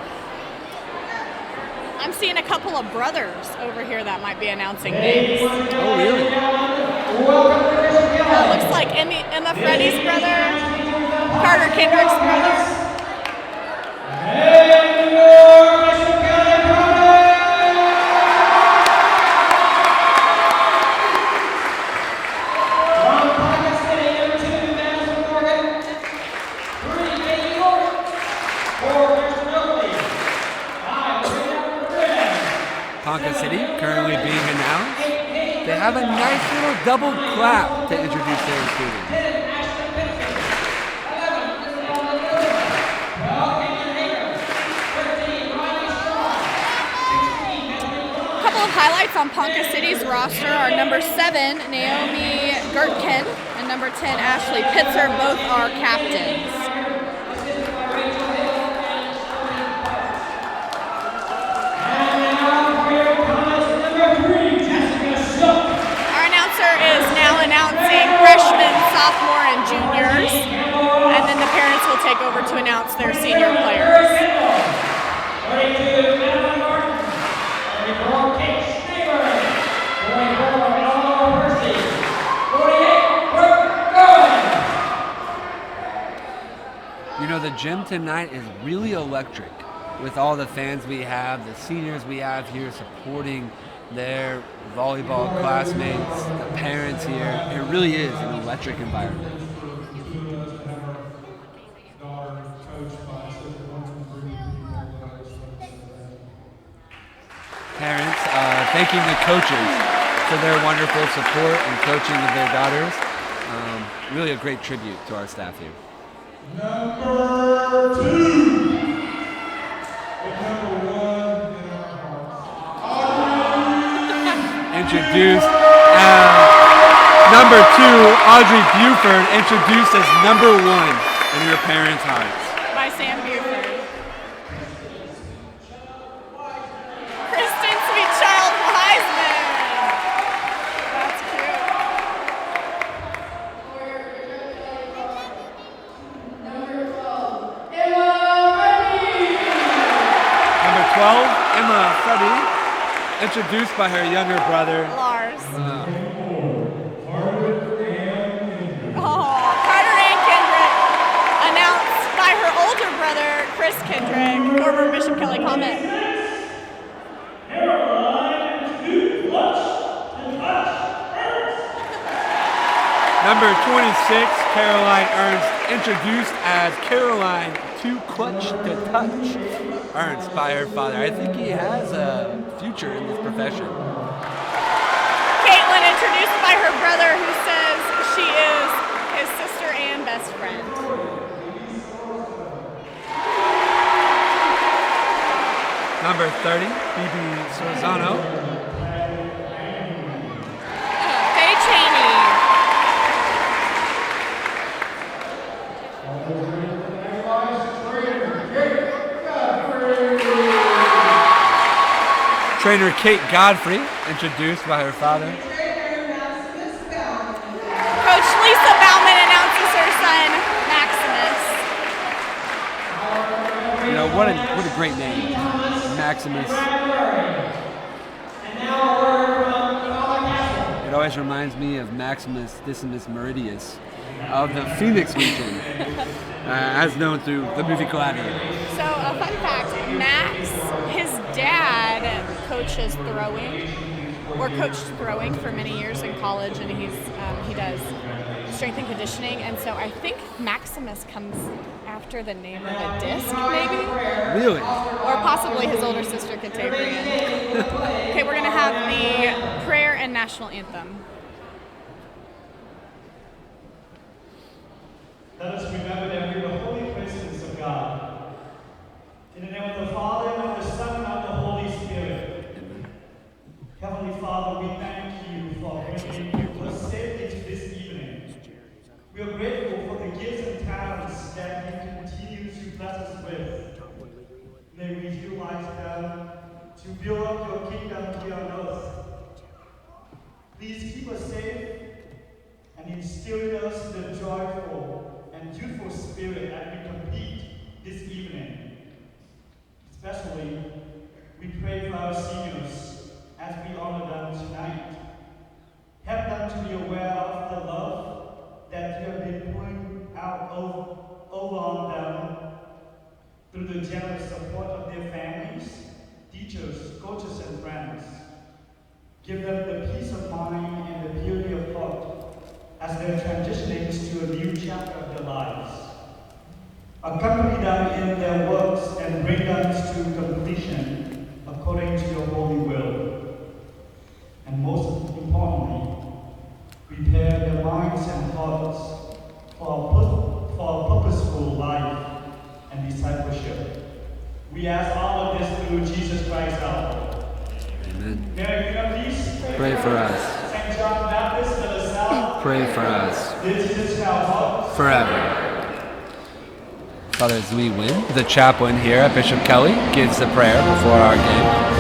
I'm seeing a couple of brothers over here that might be announcing names. Oh, really? Looks like Emma Freddy's brother, Carter Kendrick's brother. Ponca City currently being announced. They have a nice little double clap to introduce their students. A couple of highlights on Ponca City's roster are number 7, Naomi Gertken, and number 10, Ashley Pitzer. Both are captains. Announcing freshmen, sophomore, and juniors, and then the parents will take over to announce their senior players. You know, the gym tonight is really electric with all the fans we have, the seniors we have here supporting their volleyball classmates, the parents here. It really is an electric environment. Parents thanking the coaches for their wonderful support and coaching of their daughters. Really a great tribute to our staff here. Number 2. Introduced number 2, Audrey Buford, introduced as number 1 in your parents' hearts. By Sam Buford. Kristen Sweet Child Wiseman. That's cute. Number 12, Emma Freddy, introduced by her younger brother, Lars. Carter Ann Kendrick, announced by her older brother, Chris Kendrick, former Bishop Kelly Comet. Number 26, Caroline Ernst, introduced as Caroline Too Clutch to Touch, earned by her father. I think he has a future in this profession. Caitlin, introduced by her brother, who says she is his sister and best friend. Number 30, Bibi Sorzano. Faye Cheney. Trainer Kate Godfrey, introduced by her father. Coach Lisa Bauman announces her son, Maximus. You know, what a great name, Maximus. It always reminds me of Maximus Decimus Meridius of the Phoenix region, as known through the movie Gladiator. So, a fun fact, Max, his dad coaches throwing, or coached throwing for many years in college, and he does strength and conditioning, and so I think Maximus comes after the name of a disc, maybe? Really? Or possibly his older sister, Katerian. Okay, we're going to have the prayer and national anthem. Let us remember that we are the holy presence of God. In the name of the Father, and of the Son, and of the Holy Spirit. Heavenly Father, we thank you for bringing us safely to this evening. We are grateful for the gifts and talents that you continue to bless us with. May we utilize them to build up your kingdom here on earth. Please keep us safe and instill in us the joyful and youthful spirit as we compete this evening. Especially, we pray for our seniors as we honor them tonight. Help them to be aware of the love that you have been pouring out over on them through the generous support of their families, teachers, coaches, and friends. Give them the peace of mind and the purity of thought as they're transitioning to a new chapter of their lives. Accompany them in their works and bring them to completion according to your holy will. And most importantly, prepare their minds and hearts for a purposeful life and discipleship. We ask all of this through Jesus Christ our Lord. Amen. Mary, can you please Pray for us. St. John Baptist of the South. Pray for us. This is our hope. Forever. Father, as we win, the chaplain here at Bishop Kelly gives the prayer before our game.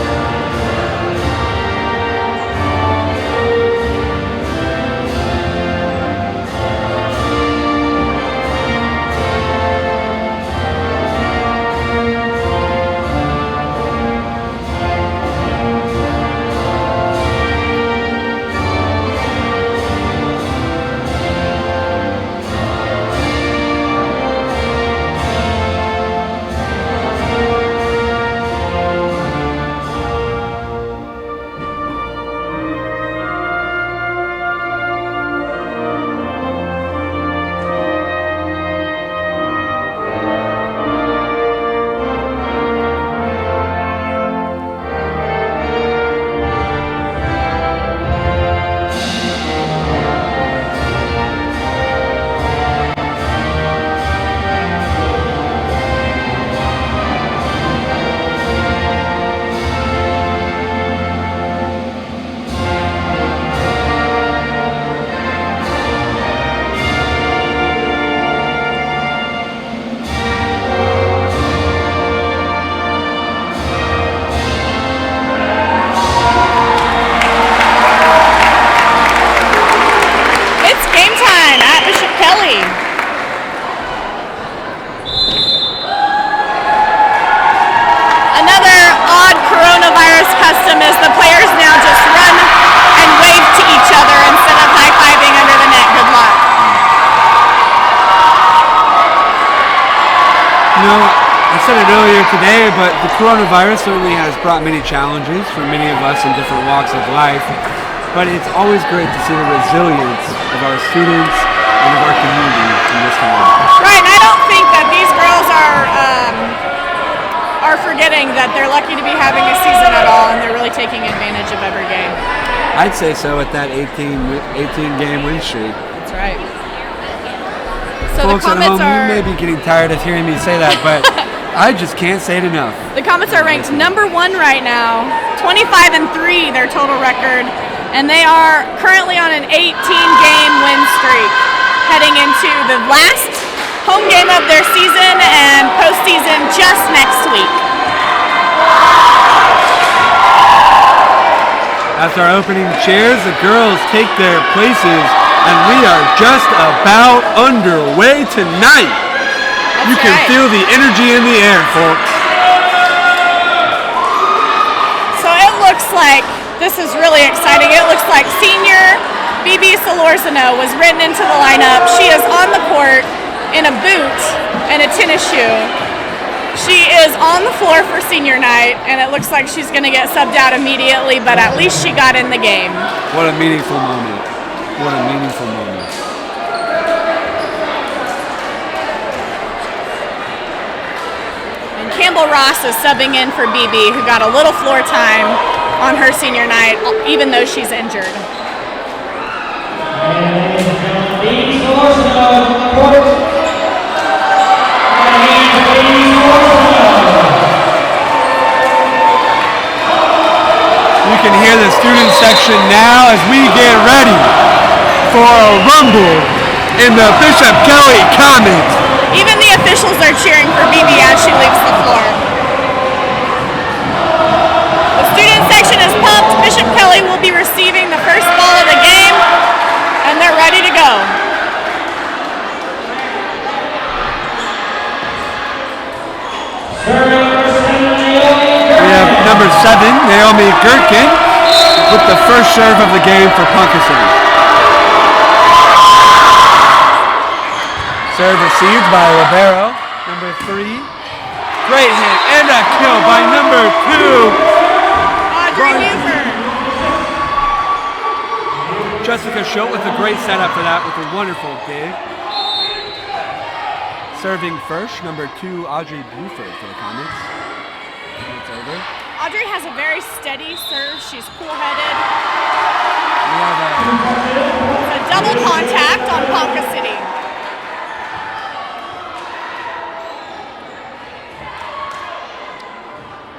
Today, but the coronavirus certainly has brought many challenges for many of us in different walks of life, but it's always great to see the resilience of our students and of our community in this time. Right, and I don't think that these girls are forgetting that they're lucky to be having a season at all, and they're really taking advantage of every game. I'd say so with that 18-game win streak. That's right. So Folks the at home, comments are... you may be getting tired of hearing me say that, but I just can't say it enough. The Comets are ranked number 1 right now, 25-3 their total record, and they are currently on an 18-game win streak, heading into the last home game of their season and postseason just next week. After our opening cheers, the girls take their places, and we are just about underway tonight. You can feel the energy in the air, folks. So it looks like this is really exciting. It looks like senior BB Solorzano was written into the lineup. She is on the court in a boot and a tennis shoe. She is on the floor for senior night, and it looks like she's going to get subbed out immediately, but at least she got in the game. What a meaningful moment. What a meaningful moment. And Campbell Ross is subbing in for BB, who got a little floor time on her senior night, even though she's injured. You can hear the student section now as we get ready for a rumble in the Bishop Kelly Comets. Even the officials are cheering for BB as she leaves the floor. The student section is pumped. Bishop Kelly will be receiving the first ball of the game, and they're ready to go. We have number 7, Naomi Gherkin, with the first serve of the game for Ponca City. Serve received by Libero, number 3. Great hit and a kill by number 2. Audrey Buford. Jessica Schultz with a great setup for that with a wonderful dig. Serving first, number 2, Audrey Buford for the Comets. It's over. Audrey has a very steady serve. She's cool-headed. We have a double contact on Ponca City.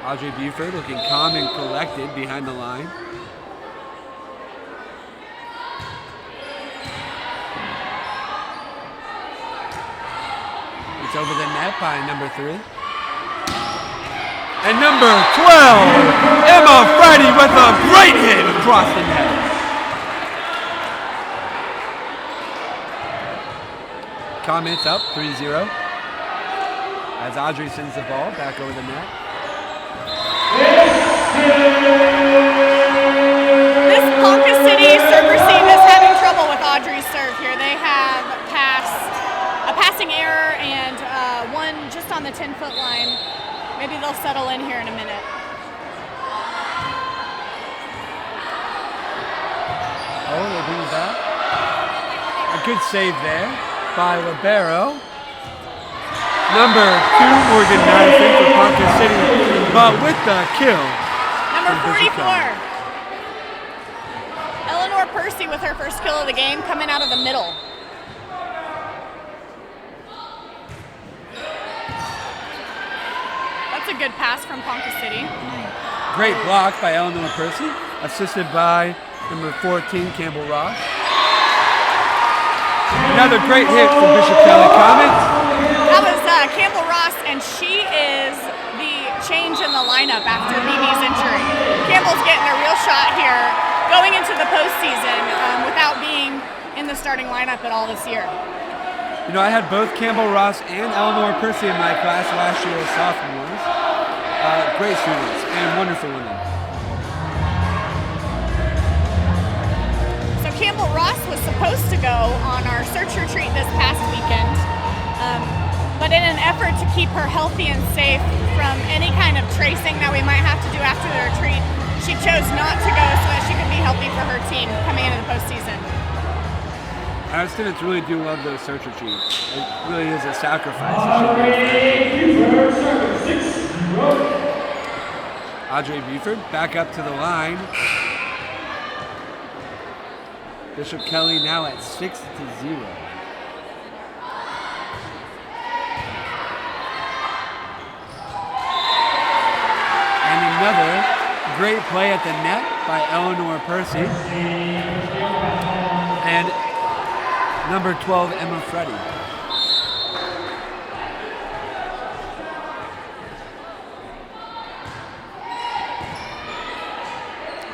Audrey Buford looking calm and collected behind the line. It's over the net by number 3. And number 12, Emma Friday with a great hit across the net. Comments up 3-0 as Audrey sends the ball back over the net. This Ponca City server team is having trouble with Audrey's serve here. They have a passing error and one just on the 10-foot line. Maybe they'll settle in here in a minute. Oh, they bring it back. A good save there by Libero. Number 2, Morgan Madison for Ponca City, but with the kill. Number 44. Eleanor Percy with her first kill of the game, coming out of the middle. That's a good pass from Ponca City. Great block by Eleanor Percy, assisted by number 14, Campbell Ross. Another great hit from Bishop Kelly Comets. That was Campbell Ross, and she is the change in the lineup after BB's injury. Campbell's getting a real shot here going into the postseason without being in the starting lineup at all this year. You know, I had both Campbell Ross and Eleanor Percy in my class last year as sophomores. Great students and wonderful women. So Campbell Ross was supposed to go on our search retreat this past weekend, but in an effort to keep her healthy and safe from any kind of tracing that we might have to do after the retreat, she chose not to go so that she could be healthy for her team coming into the postseason. Our students really do love those search retreats. It really is a sacrifice. Audrey Buford back up to the line. Bishop Kelly now at 6-0. And another great play at the net by Eleanor Percy. And number 12, Emma Freddy.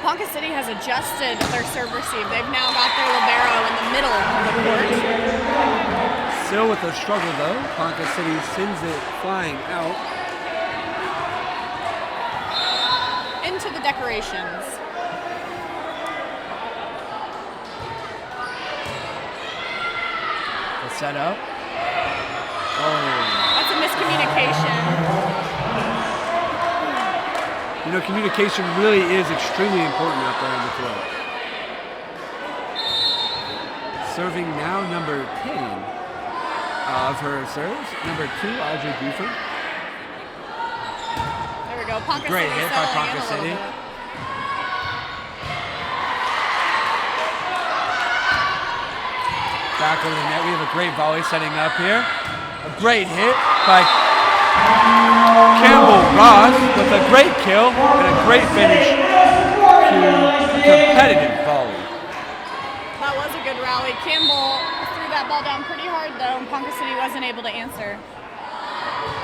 Ponca City has adjusted their serve receive. They've now got their libero in the middle of the court. Still with a struggle though. Ponca City sends it flying out. Into the decorations. The setup. Oh. That's a miscommunication. You know, communication really is extremely important out there on the court. Serving now number 10 of her serves. Number 2, Audrey Buford. There we go. Ponca Great City hit by Ponca City. Back over the net. We have a great volley setting up here. A great hit by Campbell Ross with a great kill and a great finish to competitive volley. That was a good rally. Campbell threw that ball down pretty hard though, and Ponca City wasn't able to answer.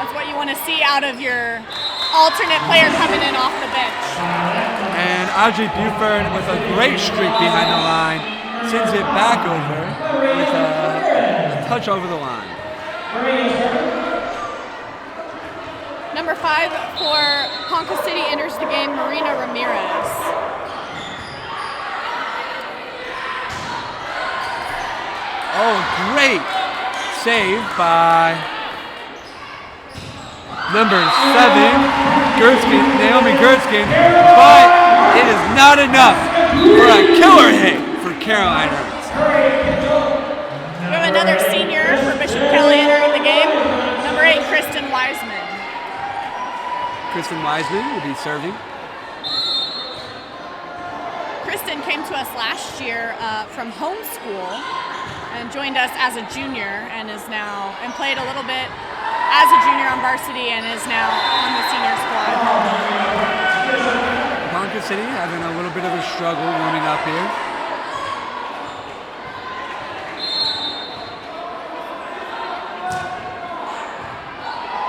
That's what you want to see out of your alternate player coming in off the bench. And Audrey Buford with a great streak behind the line sends it back over with a touch over the line. Number 5 for Ponca City enters the game, Marina Ramirez. Oh, great save by number 7, Naomi Gertzkin, but it is not enough for a killer hit for Caroline Ernst. We have another senior for Bishop Kelly entering the game, number 8, Kristen Wiseman. Kristen Wiseman will be serving. Kristen came to us last year from homeschool and joined us as a junior and is now, and played a little bit as a junior on varsity and is now on the senior squad. Ponca City having a little bit of a struggle warming up here.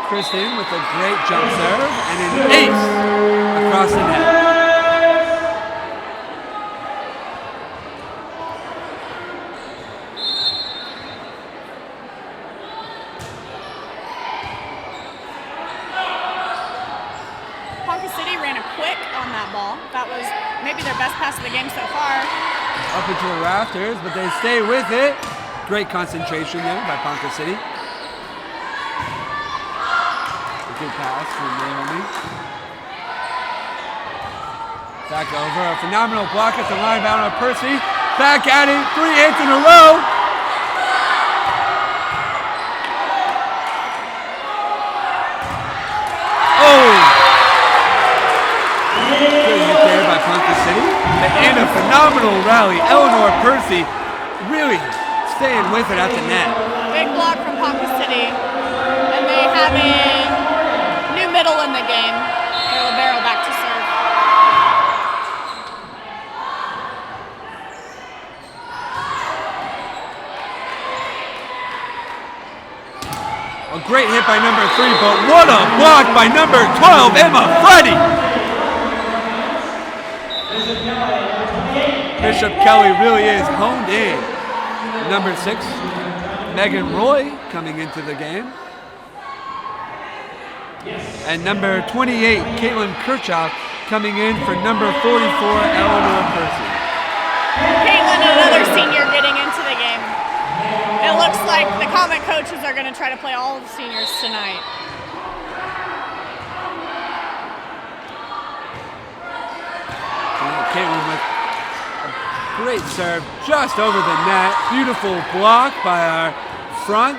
Kristen with a great jump serve and an ace across the net. Ponca City ran a quick on that ball. That was maybe their best pass of the game so far. Up into the rafters, but they stay with it. Great concentration there by Ponca City. Good pass from Naomi. Back over, a phenomenal block at the line, bound on Percy. Back at it, 3 hits in a row. Oh! Good hit there by Ponca City. And a phenomenal rally. Eleanor Percy really staying with it at the net. Big block from Ponca City. And they have a middle in the game. Their libero back to serve. A great hit by number 3, but what a block by number 12, Emma Freddy. Bishop Kelly really is honed in. Number 6, Megan Roy coming into the game. And number 28, Caitlin Kirchhoff, coming in for number 44, Eleanor Percy. Caitlin, another senior, getting into the game. It looks like the Comet coaches are going to try to play all of the seniors tonight. Caitlin with a Great serve, just over the net. Beautiful block by our front.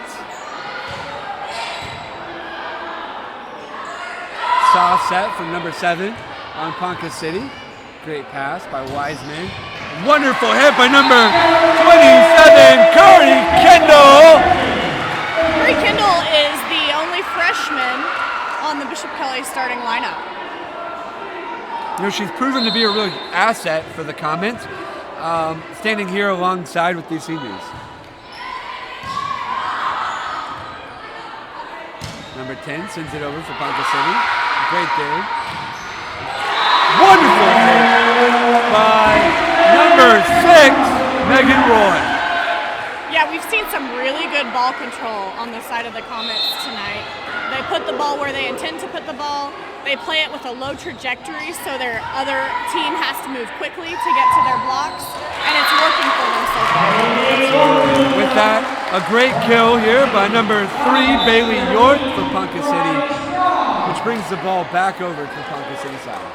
Soft set from number 7 on Ponca City. Great pass by Wiseman. Wonderful hit by number 27, Curry Kendall. Curry Kendall is the only freshman on the Bishop Kelly starting lineup. You know, she's proven to be a real asset for the Comets, standing here alongside with these seniors. Number 10 sends it over for Ponca City. Great dig. Wonderful hit by number 6, Megan Roy. Yeah, we've seen some really good ball control on the side of the Comets tonight. They put the ball where they intend to put the ball. They play it with a low trajectory, so their other team has to move quickly to get to their blocks, and it's working for them so far. With that, a great kill here by number 3, Bailey York for Ponca City, which brings the ball back over to the Ponca City side.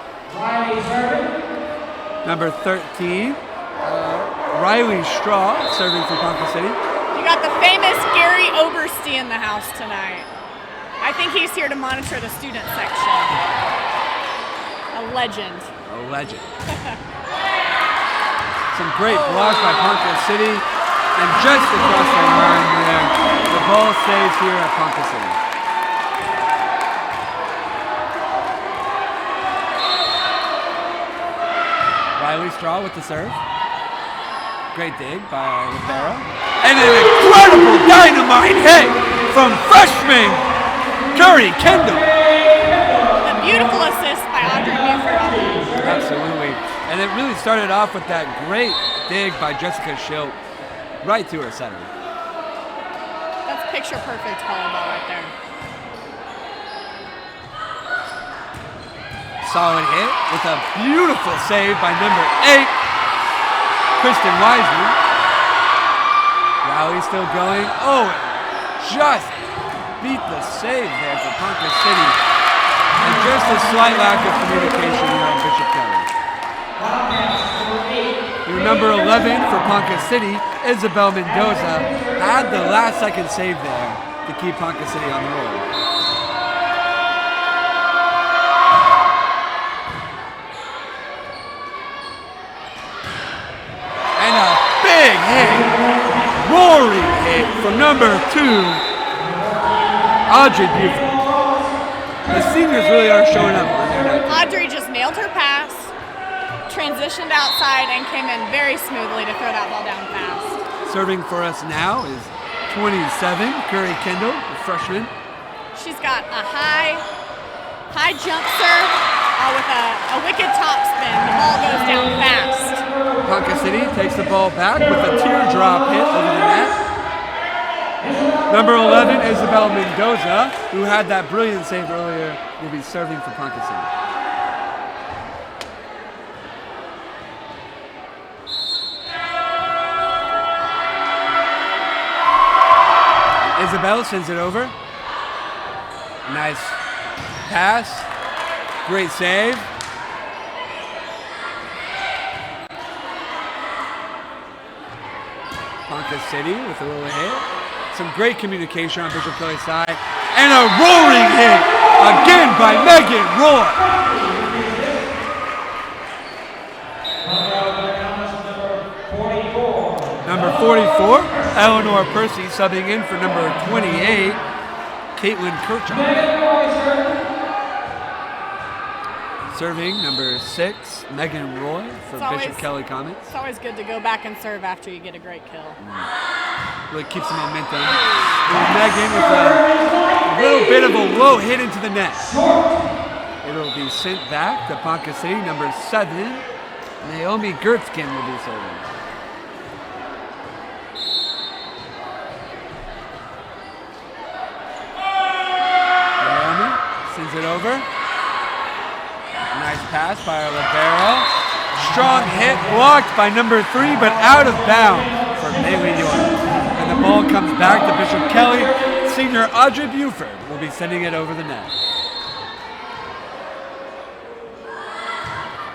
Number 13, Riley Straw serving for Ponca City. You got the famous Gary Oberste in the house tonight. I think he's here to monitor the student section. A legend. A legend. Some great blocks by Ponca City, and just across the line there, the ball stays here at Ponca City. Riley Straw with the serve. Great dig by Rivera. And an incredible dynamite hit from freshman Curry Kendall. A beautiful assist by Audrey Buford. Absolutely. And it really started off with that great dig by Jessica Schilt right to her center. That's picture perfect volleyball right there. Solid hit with a beautiful save by number 8, Kristen Wiseman. Rally still going. Oh, just beat the save there for Ponca City. And just a slight lack of communication here on Bishop Kelly. Your number 11 for Ponca City, Isabel Mendoza, had the last second save there to keep Ponca City on the roll. And a big hit, roaring hit from number 2, Audrey Buford. The seniors really are showing up on their night. Audrey just nailed her pass, transitioned outside, and came in very smoothly to throw that ball down fast. Serving for us now is 27, Curry Kendall, a freshman. She's got a high jump serve with a wicked top spin. The ball goes down fast. Ponca City takes the ball back with a teardrop hit over the net. Number 11, Isabel Mendoza, who had that brilliant save earlier, will be serving for Ponca City. Isabel sends it over. Nice pass. Great save. Ponca City with a little hit. Some great communication on Bishop Kelly's side. And a roaring hit again by Megan Roy. Number 44, Eleanor Percy subbing in for number 28, Caitlin Kirchhoff. Serving number 6, Megan Roy for Bishop Kelly Comets. It's always good to go back and serve after you get a great kill. Really keeps the momentum. And Megan with a little bit of a low hit into the net. It'll be sent back to Ponca City. Number 7, Naomi Gertzkin will be serving. Naomi sends it over. Nice pass by our libero. Strong hit blocked by number 3, but out of bounds for Bailey York. And the ball comes back to Bishop Kelly. Senior Audrey Buford will be sending it over the net.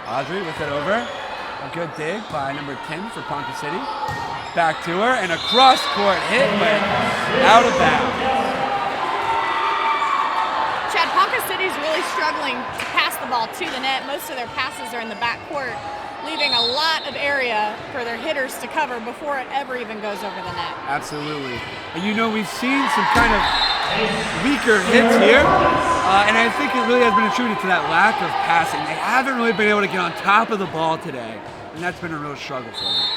Audrey with it over. A good dig by number 10 for Ponca City. Back to her, and a cross-court hit, but out of bounds. Chad, Ponca City's really struggling to pass the ball to the net. Most of their passes are in the backcourt, leaving a lot of area for their hitters to cover before it ever even goes over the net. Absolutely. And you know, we've seen some kind of weaker hits here, and I think it really has been attributed to that lack of passing. They haven't really been able to get on top of the ball today, and that's been a real struggle for them.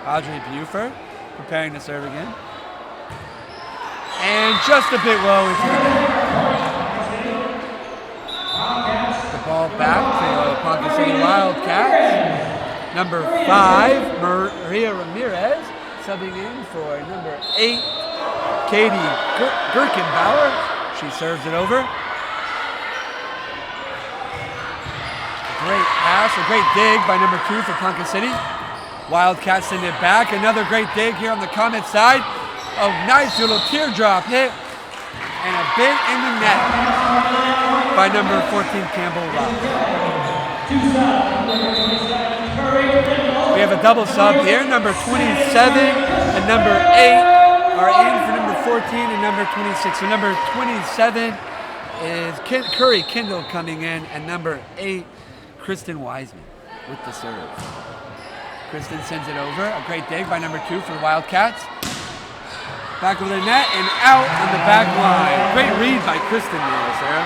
Audrey Buford preparing to serve again. And just a bit low into the net. The ball back to Ponca City Wildcats. Number 5, Maria Ramirez, subbing in for number 8, Katie Gherkenbauer. She serves it over. Great pass, a great dig by number 2 for Ponca City. Wildcats send it back. Another great dig here on the Comet side. A nice little teardrop hit. And a bit in the net by number 14, Campbell Rock. We have a double sub here. Number 27 and number 8 are in for number 14 and number 26. So number 27 is Curry Kindle coming in, and number 8, Kristen Wiseman with the serve. Kristen sends it over. A great dig by number 2 for the Wildcats. Back over the net and out on the back line. Great read by Kristen there, Sarah.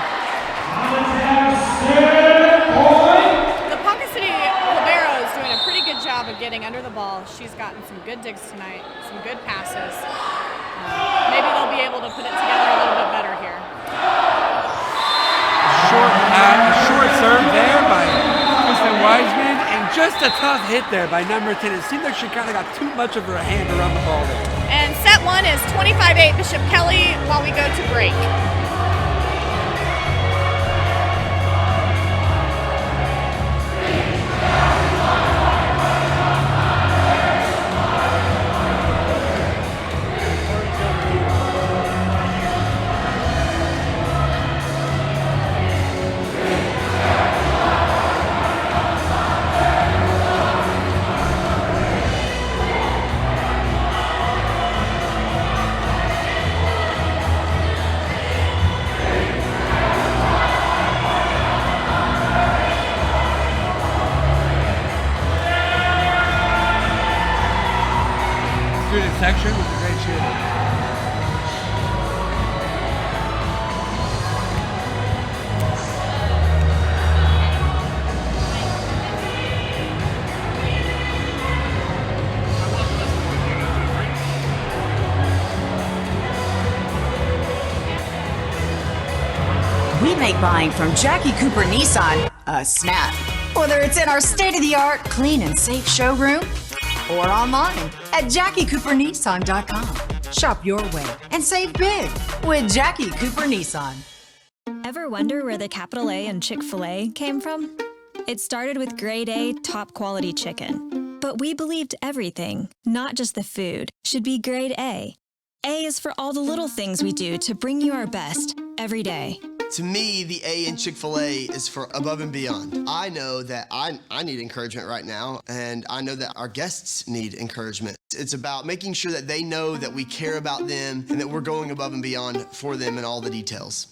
The Ponca City libero is doing a pretty good job of getting under the ball. She's gotten some good digs tonight, some good passes. Maybe they'll be able to put it together a little bit better here. A short serve there by Kristen Wiseman. Just a tough hit there by number 10. It seemed like she kind of got too much of her hand around the ball there. And set 1 is 25-8 Bishop Kelly while we go to break. Section with a great shooter. We make buying from Jackie Cooper Nissan a snap. Whether it's in our state-of-the-art, clean and safe showroom or online at JackieCooperNissan.com. Shop your way and save big with Jackie Cooper Nissan. Ever wonder where the capital A in Chick-fil-A came from? It started with grade A, top quality chicken. But we believed everything, not just the food, should be grade A. A is for all the little things we do to bring you our best every day. To me, the A in Chick-fil-A is for above and beyond. I know that I need encouragement right now, and I know that our guests need encouragement. It's about making sure that they know that we care about them and that we're going above and beyond for them in all the details.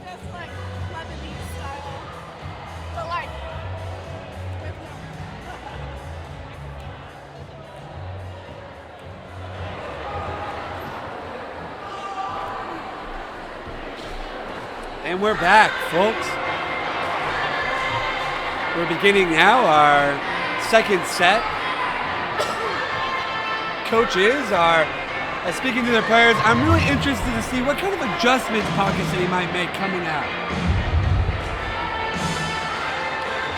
That's like Lebanese style, but like with no. And we're back, folks. We're beginning now our second set. Coaches are speaking to their players. I'm really interested to see what kind of adjustments Ponca City might make coming out.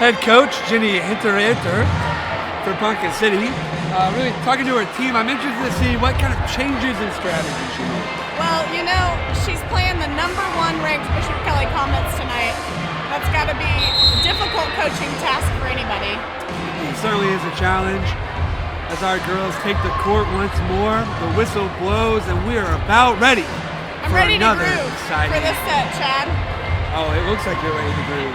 Head coach Jenny Hinterreiter for Ponca City, really talking to her team. I'm interested to see what kind of changes in strategy she made. Well, you know, she's playing the #1 ranked Bishop Kelly Comets tonight. That's got to be a difficult coaching task for anybody. It certainly is a challenge. As our girls take the court once more, the whistle blows, and we are about ready I'm for ready another to groove exciting. for this set, Chad. Oh, it looks like you're ready to groove.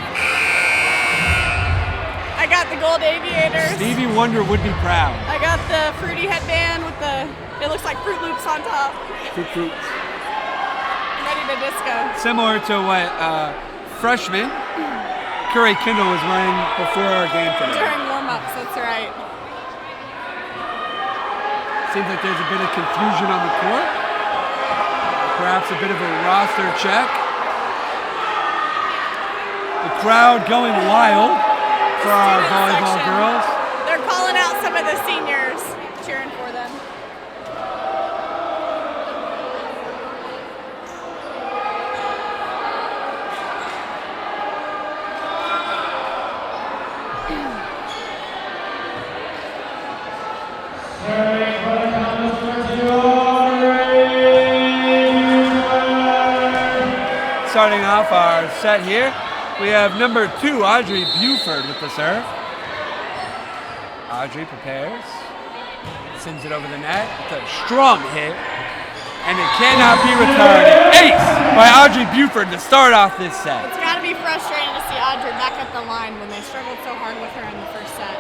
I got the gold aviators. Stevie Wonder would be proud. I got the fruity headband with it looks like Fruit Loops on top. Fruit. I'm ready to disco. Similar to what freshman Curry Kendall was wearing before our game today. During warm-ups, that's right. Seems like there's a bit of confusion on the court. Perhaps a bit of a roster check. The crowd going wild for our volleyball girls. They're calling out some of the seniors, cheering for them. Starting off our set here, we have number 2, Audrey Buford with the serve. Audrey prepares, sends it over the net. It's a strong hit, and it cannot be returned. An ace by Audrey Buford to start off this set. It's got to be frustrating to see Audrey back at the line when they struggled so hard with her in the first set.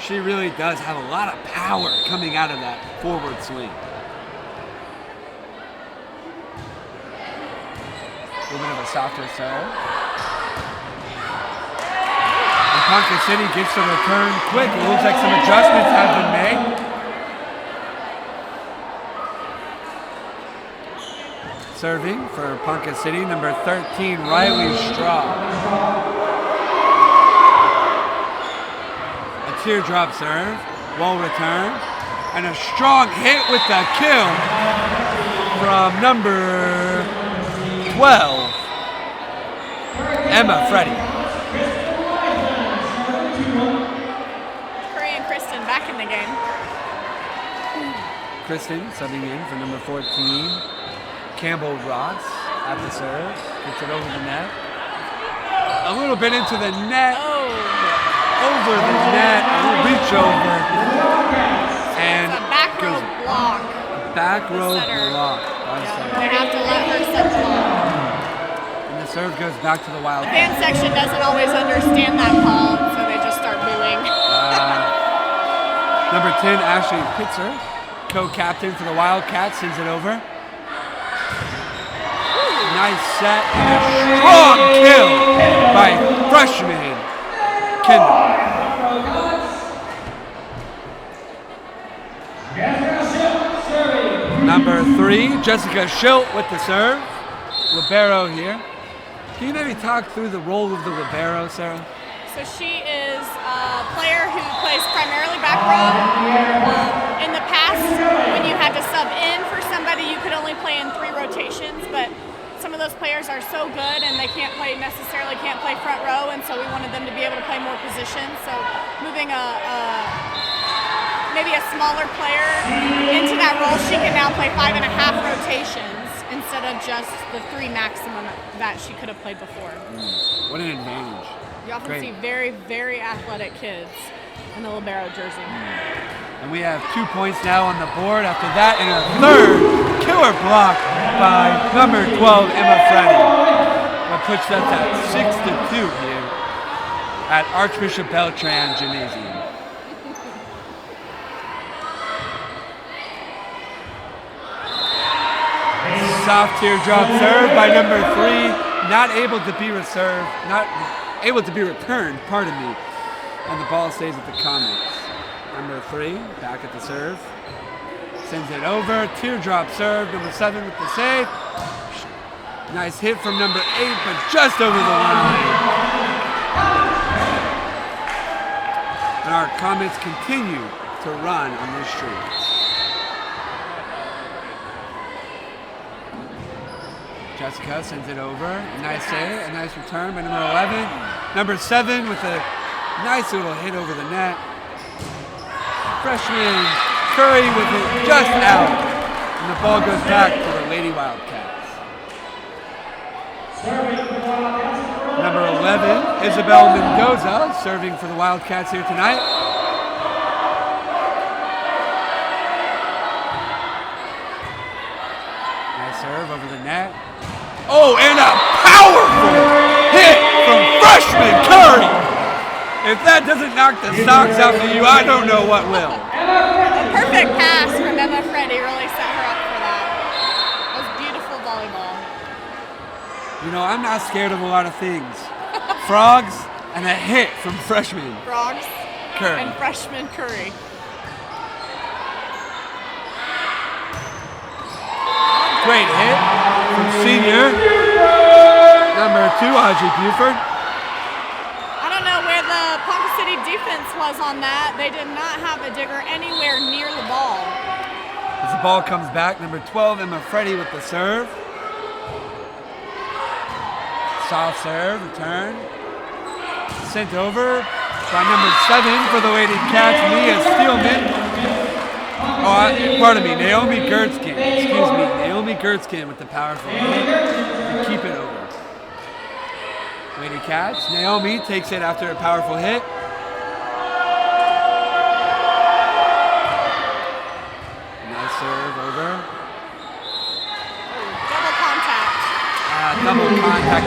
She really does have a lot of power coming out of that forward swing. A little bit of a softer serve. And Ponca City gets the return quick. It looks like some adjustments have been made. Serving for Ponca City, number 13, Riley Straw. A teardrop serve, well returned, and a strong hit with the kill from number 12, Emma Freddy. Curry and Kristen back in the game. Kristen subbing in for number 14, Campbell Ross at the serve, gets it over the net. A little bit into the net, over the net, a little reach over, and it's a back row block. Back row block. They have to let her set block. And the serve goes back to the Wildcats. The fan section doesn't always understand that call, so they just start booing. Number 10, Ashley Pitzer, co-captain for the Wildcats, sends it over. Nice set and a strong kill by freshman Kendall. Number 3, Jessica Schilt with the serve. Libero here. Can you maybe talk through the role of the libero, Sarah? So she is a player who plays primarily back row. In the past, when you had to sub in for somebody, you could only play in 3 rotations, but some of those players are so good and they can't play front row, and so we wanted them to be able to play more positions. So moving maybe a smaller player into that role, she can now play 5.5 rotations instead of just the 3 maximum that she could have played before. What an advantage. You often Great. see very, very athletic kids in the libero jersey. And we have 2 points now on the board. After that, and a third killer block by number 12, Emma Freddy. That puts us at 6-2 here at Archbishop Beltran Gymnasium. Soft teardrop serve by number 3, not able to be returned, pardon me, and the ball stays at the Comets. Number 3, back at the serve, sends it over, teardrop serve, number 7 with the save. Nice hit from number 8, but just over the line. And our Comets continue to run on this streak. Jessica sends it over. A nice save, a nice return by number 11. Number 7 with a nice little hit over the net. Freshman Curry with it just out. And the ball goes back to the Lady Wildcats. Number 11, Isabel Mendoza, serving for the Wildcats here tonight. Nice serve over the net. Oh, and a powerful hit from freshman Curry. If that doesn't knock the socks out of you, I don't know what will. A perfect pass from Emma Freddy really set her up for that. It was beautiful volleyball. You know, I'm not scared of a lot of things. Frogs and a hit from freshman Frogs Curry. and freshman Curry. Great hit from senior number 2, Audrey Buford. I don't know where the Ponca City defense was on that. They did not have a digger anywhere near the ball. As the ball comes back, number 12, Emma Freddy with the serve. Soft serve, return. Sent over by number 7 for the Lady Cats, Mia Steelman. Oh, pardon me, Naomi Gertzkin. Excuse me, Naomi Gertzkin with the powerful hit to keep it over. Lady Cats, Naomi takes it after a powerful hit. Nice serve over. Double contact. Double contact.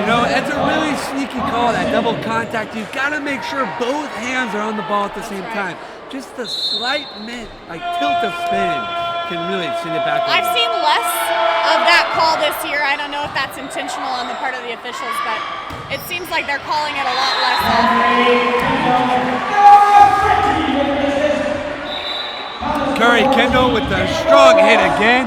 You know, it's a really sneaky call, that double contact. You've got to make sure both hands are on the ball at the same time. Just the slight tilt of spin can really send it back over. I've seen less of that call this year. I don't know if that's intentional on the part of the officials, but it seems like they're calling it a lot less often. Curry Kendall with the strong hit again.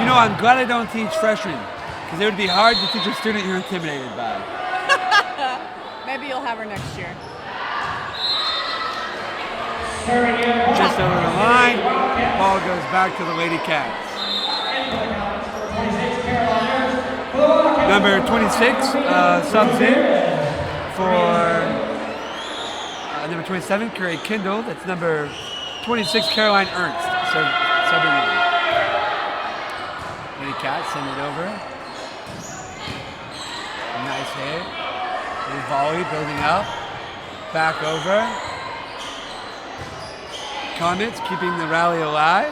You know, I'm glad I don't teach freshmen, because it would be hard to teach a student you're intimidated by. Maybe you'll have her next year. Just over the line, ball goes back to the Lady Cats. Number 26 subs in for number 27, Curry Kendall. That's number 26, Caroline Ernst, subbing in. Lady Cats send it over. Nice hit. A volley building up. Back over. Comets keeping the rally alive.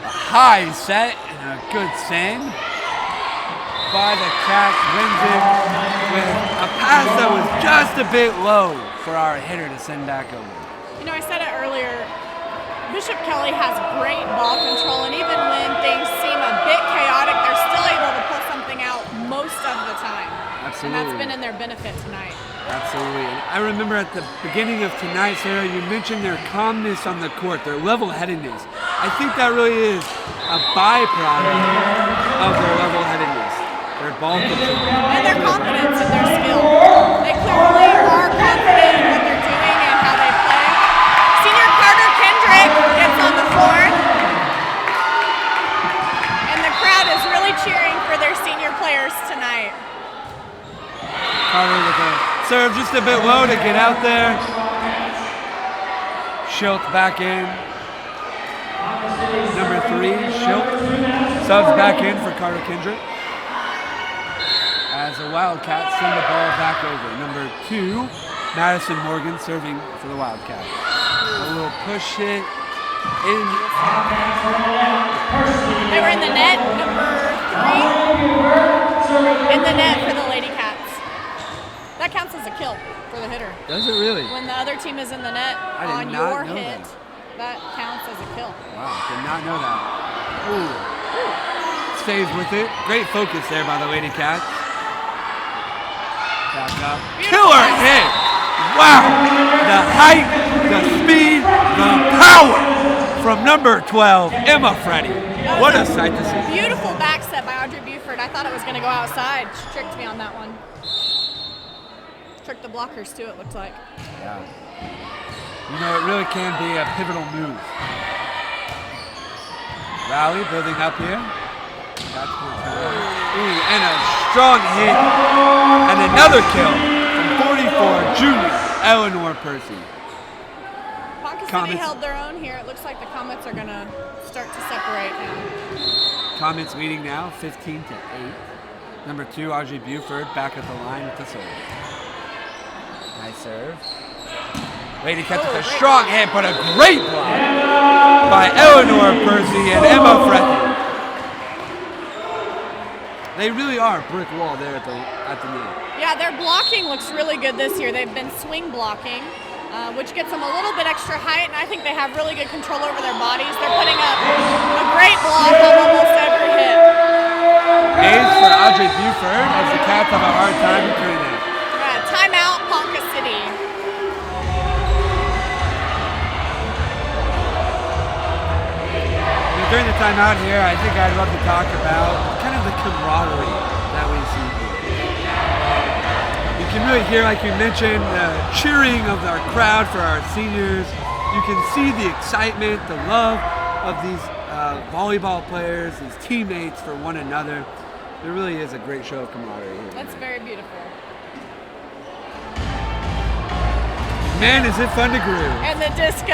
A high set and a good send by the Cats. Wins it with a pass that was just a bit low for our hitter to send back over. You know, I said it earlier, Bishop Kelly has great ball control, and even when things seem a bit chaotic, they're still able to pull something out most of the time. Absolutely. And that's been in their benefit tonight. Absolutely. And I remember at the beginning of tonight, Sarah, you mentioned their calmness on the court, their level-headedness. I think that really is a byproduct of their level-headedness, their ball control. And their confidence in their skill. They clearly are confident in what they're doing and how they play. Senior Carter Kendrick gets on the floor. And the crowd is really cheering for their senior players tonight. Carter with a serve just a bit low to get out there. Schilt back in. Number 3, Schilt subs back in for Carter Kendrick. As the Wildcats send the ball back over. Number 2, Madison Morgan serving for the Wildcats. A little push hit in. They were in the net, number 3. In the net for the Lady Cats. That counts as a kill for the hitter. Does it really? When the other team is in the net on your hit, that counts as a kill. Wow, did not know that. Ooh. Stays with it. Great focus there by the Lady Cats. Back up. Killer hit! Wow! The height, the speed, the power from number 12, Emma Freddy. What a sight to see. Beautiful back set by Audrey Buford. I thought it was going to go outside. She tricked me on that one. Tricked the blockers too, it looked like. Yeah. You know, it really can be a pivotal move. Rally building up here. That's the time. Ooh, and a strong hit. And another kill from 44, junior Eleanor Percy. Ponca City held their own here. It looks like the Comets are going to start to separate now. Comets leading now, 15-8. Number 2, Audrey Buford, back at the line with the serve. Nice serve. Lady catches a strong hit, but a great block by Eleanor Percy and Emma Fretty. They really are a brick wall there at the net. Yeah, their blocking looks really good this year. They've been swing blocking, which gets them a little bit extra height, and I think they have really good control over their bodies. They're putting up a great block on almost every hit. A's for Audrey Buford as the Cats have a hard time returning it. Timeout, Ponca City. During the timeout here, I think I'd love to talk about kind of the camaraderie that we see here. You can really hear, like you mentioned, cheering of our crowd for our seniors. You can see the excitement, the love of these volleyball players, these teammates for one another. There really is a great show of camaraderie here. That's very beautiful. Man, is it fun to groove. And the disco.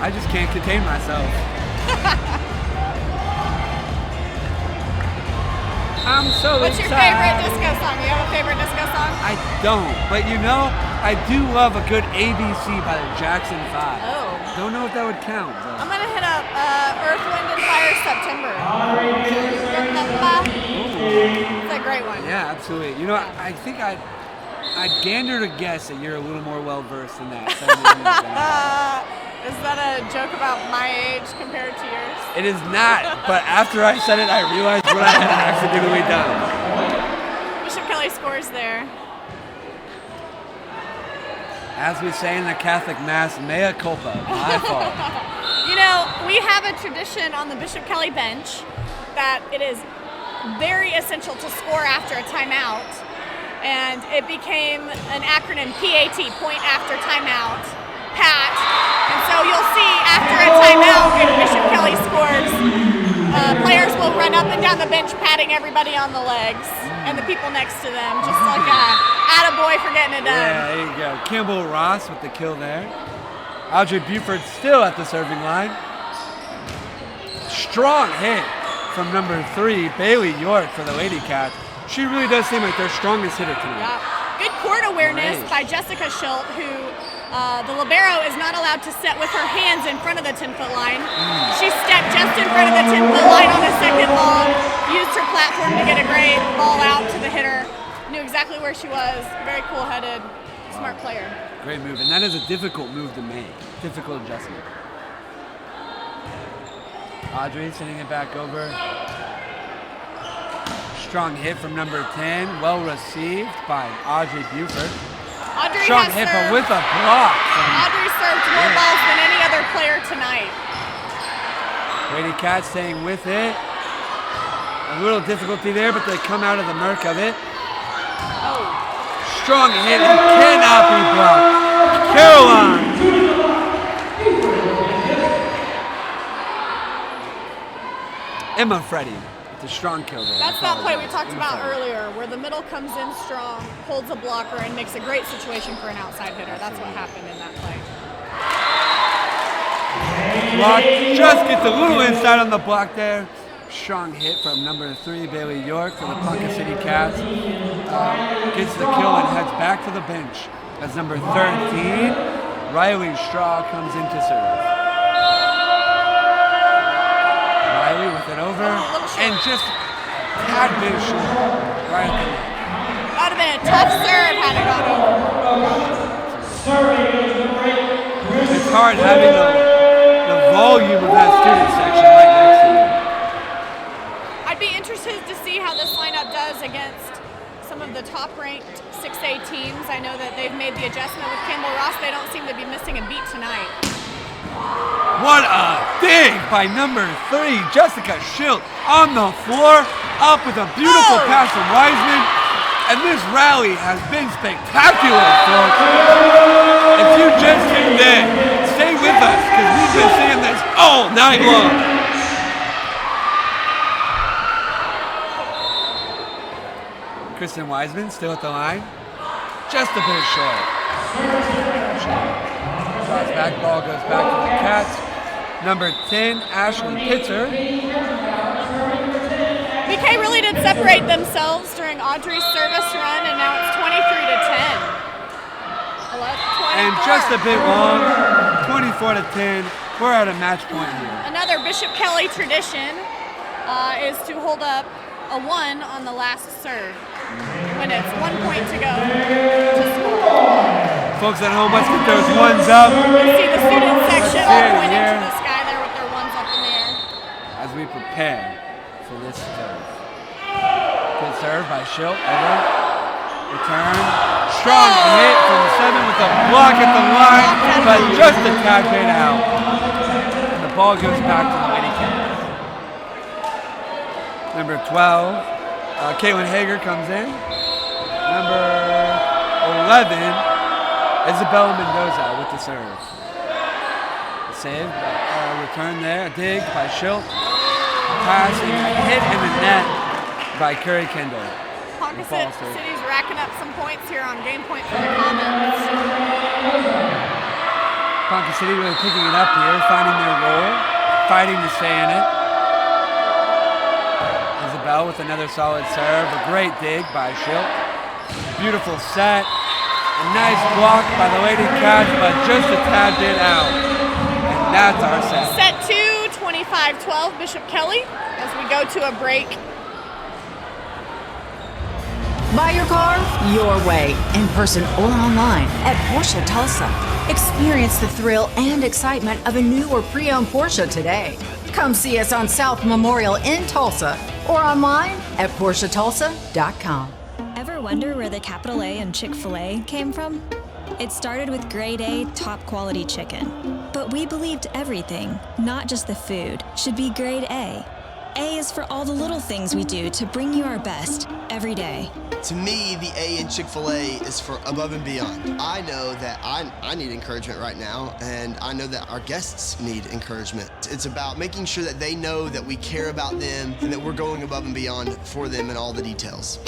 I just can't contain myself. I'm so What's your favorite disco song? You have a favorite disco song? I don't, but you know, I do love a good ABC by the Jackson 5. Oh. Don't know if that would count. Though. I'm gonna hit up Earth, Wind, and Fire September. It's a great one. Yeah, absolutely. You know, I think I'd gander to guess that you're a little more well-versed than that. Is that a joke about my age compared to yours? It is not, but after I said it, I realized what I had accidentally done. Bishop Kelly scores there. As we say in the Catholic Mass, mea culpa, my fault. You know, we have a tradition on the Bishop Kelly bench that it is very essential to score after a timeout, and it became an acronym, PAT, point after timeout, PAT. And so you'll see after a timeout, if Bishop Kelly scores, players will run up and down the bench patting everybody on the legs and the people next to them, just like a attaboy for getting it done. Yeah, there you go. Campbell Ross with the kill there. Audrey Buford still at the serving line. Strong hit from number 3, Bailey York for the Lady Cats. She really does seem like their strongest hitter tonight. Yeah. Good court awareness by Jessica Schilt, who the libero is not allowed to set with her hands in front of the 10-foot line. She stepped just in front of the 10-foot line on the second ball, used her platform to get a great ball out to the hitter, knew exactly where she was, very cool-headed, smart player. Great move, and that is a difficult move to make, difficult adjustment. Audrey sending it back over. Strong hit from number 10, well received by Audrey Buford. Audrey Strong hit, but with a block. Audrey served more balls than any other player tonight. Lady Cats staying with it. A little difficulty there, but they come out of the murk of it. Oh. Strong hit and cannot be blocked. Caroline. Emma Fretty. A strong kill there. That's that play we talked about earlier, where the middle comes in strong, holds a blocker, and makes a great situation for an outside hitter. That's what happened in that play. Block just gets a little inside on the block there. Strong hit from number 3, Bailey York for the Ponca City Cats. Gets the kill and heads back to the bench as number 13, Riley Straw, comes in to serve. Riley with it over, and just a tad bit short, right at the net. That would have been a tough serve had it gone over. It's hard having the volume of that student section right next to you. I'd be interested to see how this lineup does against some of the top-ranked 6A teams. I know that they've made the adjustment with Campbell Ross. They don't seem to be missing a beat tonight. What a dig by number 3, Jessica Schilt, on the floor, up with a beautiful pass from Wiseman. And this rally has been spectacular, folks. If you just tuned in, stay with us, because we've been seeing this all night long. Kristen Wiseman still at the line, just a bit short. Shots back, ball goes back to the Cats. Number 10, Ashley Pitzer. BK really did separate themselves during Audrey's service run, and now it's 23 to 10. 24. And just a bit long, 24 to 10. We're at a match point here. Another Bishop Kelly tradition is to hold up a 1 on the last serve when it's 1 point to go to score. Folks at home, let's get those ones up. You see the student section all pointing to the sky there with their ones up in the air. As we prepare for this serve. Good serve by Schilt. Over. Return. Strong hit from 7 with a block at the line, but just a tad bit out. And the ball goes back to the Lady Cats. Number 12, Caitlin Hager comes in. Number 11, Isabella Mendoza with the serve. The save, return there, a dig by Schilt. Pass and hit in the net by Curry Kendall. Ponca City's racking up some points here on game point for the Commons. Ponca City really picking it up here, finding their role, fighting to stay in it. Isabel with another solid serve, a great dig by Schilt. Beautiful set, a nice block by the Lady Cats, but just a tad bit out. And that's our set. Set 2, 25-12, Bishop Kelly, as we go to a break. Buy your car your way, in person or online at Porsche Tulsa. Experience the thrill and excitement of a new or pre-owned Porsche today. Come see us on South Memorial in Tulsa or online at PorscheTulsa.com. Ever wonder where the capital A in Chick-fil-A came from? It started with grade A, top quality chicken. But we believed everything, not just the food, should be grade A. A is for all the little things we do to bring you our best every day. To me, the A in Chick-fil-A is for above and beyond. I know that I need encouragement right now, and I know that our guests need encouragement. It's about making sure that they know that we care about them and that we're going above and beyond for them in all the details.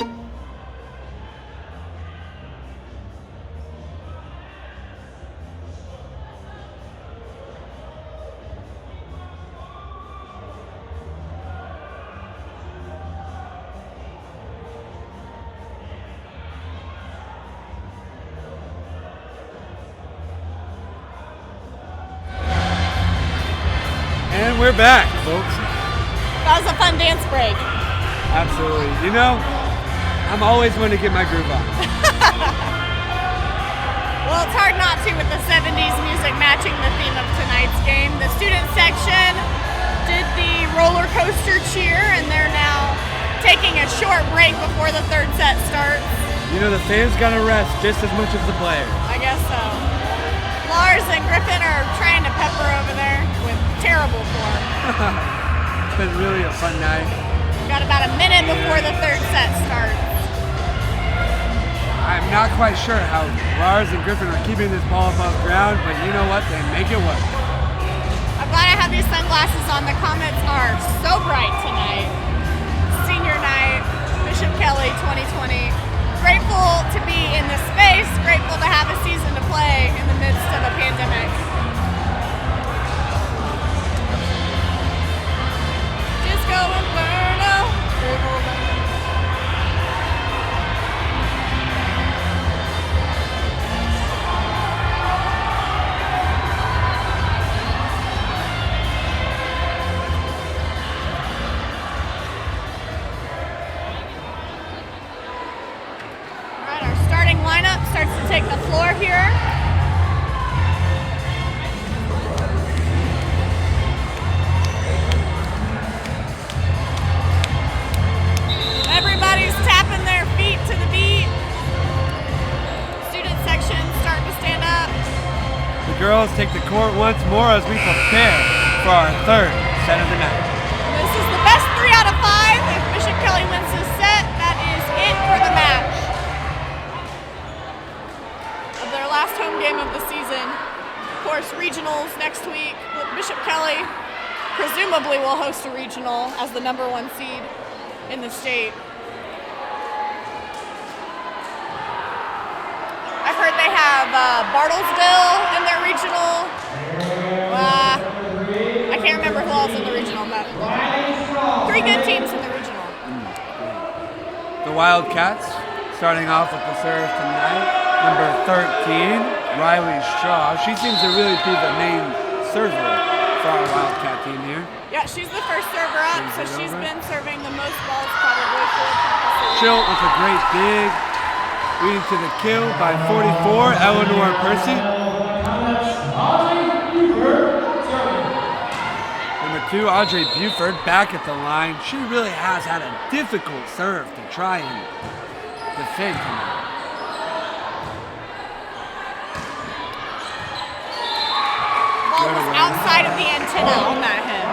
And we're back, folks. That was a fun dance break. Absolutely. You know, I'm always one to get my groove on. Well, it's hard not to with the 70s music matching the theme of tonight's game. The student section did the roller coaster cheer, and they're now taking a short break before the third set starts. You know, the fans got to rest just as much as the players. I guess so. Lars and Griffin are trying to pepper over there with terrible form. It's been really a fun night. We've got about a minute before the third set starts. I'm not quite sure how Lars and Griffin are keeping this ball above ground, but you know what? They make it work. I'm glad I have these sunglasses on. The comments are so bright tonight. Senior night, Bishop Kelly 2020. Grateful to be in this space, grateful to have a season to play in the midst of a pandemic. Disco Inferno. Lineup starts to take the floor here. Everybody's tapping their feet to the beat. Student section starting to stand up. The girls take the court once more as we prepare for our third set of the night. This is the best 3 out of 5. If Bishop Kelly wins this set, that is it for the match. Last home game of the season. Of course, regionals next week. Bishop Kelly presumably will host a regional as the number 1 seed in the state. I've heard they have Bartlesville in their regional. I balls in the regional, but 3 good teams in the regional. The Wildcats starting off with the serve tonight. Number 13, Riley Shaw. She seems to really be the main server for our Wildcat team here. Yeah, she's the first server up, so she's been serving the most balls probably for Ponca. Schilt with a great dig, leading to the kill by 44, Eleanor Percy. Number 2, Audrey Buford back at the line. She really has had a difficult serve to try and defend tonight. Ball was outside of the antenna on that hit.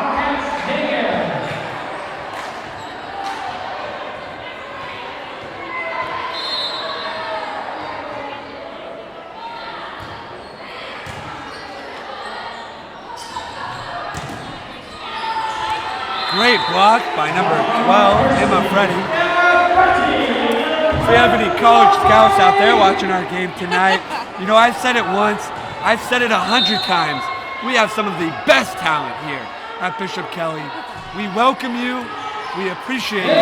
Great block by number 12, Emma Freddy. If we have any college scouts out there watching our game tonight, you know, I've said it once, I've said it 100 times. We have some of the best talent here at Bishop Kelly. We welcome you, we appreciate you,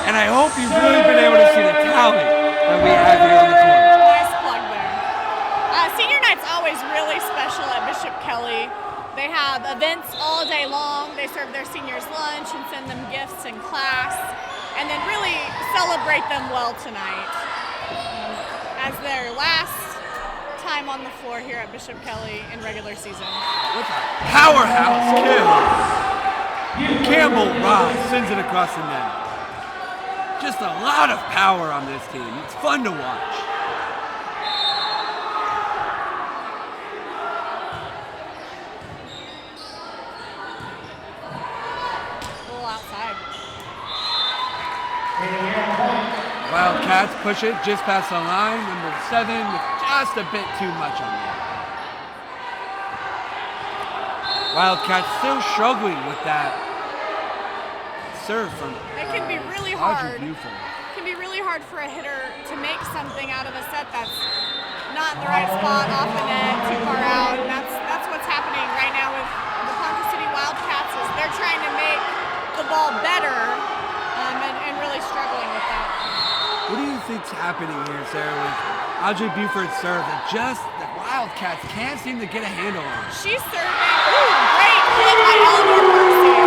and I hope you've really been able to see the talent that we have here on the court. Nice plug there. Senior night's always really special at Bishop Kelly. They have events all day long. They serve their seniors lunch and send them gifts in class, and then really celebrate them well tonight as their last time on the floor here at Bishop Kelly in regular season. What a powerhouse kill! Campbell Ross sends it across the net. Just a lot of power on this team. It's fun to watch. Wildcats push it just past the line. Number 7 with just a bit too much on that. Wildcats still struggling with that serve from It can be really hard. Audrey It can be really hard for a hitter to make something out of a set that's not in the right spot, off the net, too far out. And that's what's happening right now with the Ponca City Wildcats. Is they're trying to make the ball better and really struggling with that. What do you think's happening here, Sarah, with Audrey Buford's serve that just the Wildcats can't seem to get a handle on? She's serving. Ooh, great hit by Eleanor Percy.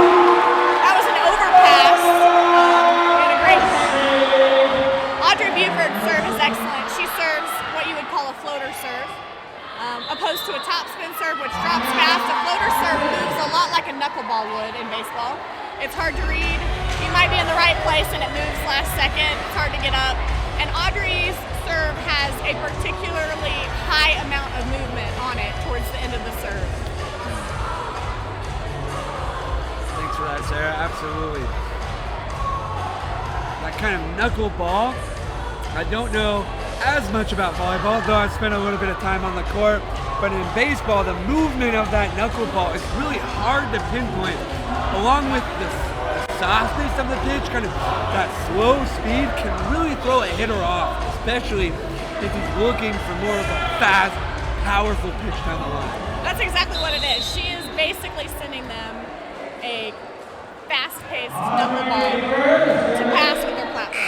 That was an overpass and a great serve. Audrey Buford's serve is excellent. She serves what you would call a floater serve, opposed to a topspin serve, which drops fast. A floater serve moves a lot like a knuckleball would in baseball. It's hard to read. You might be in the right place and it moves last second. It's hard to get up. And Audrey's serve has a particularly high amount of movement on it towards the end of the serve. Thanks for that, Sarah. Absolutely. That kind of knuckleball. I don't know as much about volleyball, though I've spent a little bit of time on the court. But in baseball, the movement of that knuckleball is really hard to pinpoint, along with the softness of the pitch. Kind of that slow speed can really throw a hitter off, especially if he's looking for more of a fast, powerful pitch down the line. That's exactly what it is. She is basically sending them a fast-paced knuckleball to pass with their platform.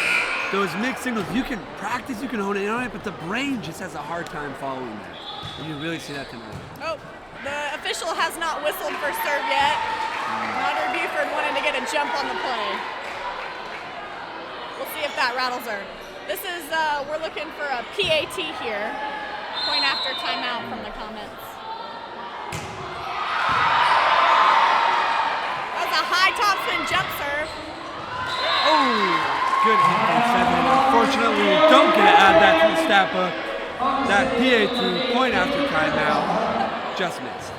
Those mixed signals, you can practice, you can hone in on it, but the brain just has a hard time following that. And you really see that tonight. Oh, the official has not whistled for serve yet. Audrey Buford wanted to get a jump on the play. We'll see if that rattles her. This is, we're looking for a PAT here. Point after timeout from the comments. That was a high topspin jump serve. Oh, good hit from 7. Unfortunately, we don't get to add that to the stat book. That PAT, point after timeout, just missed.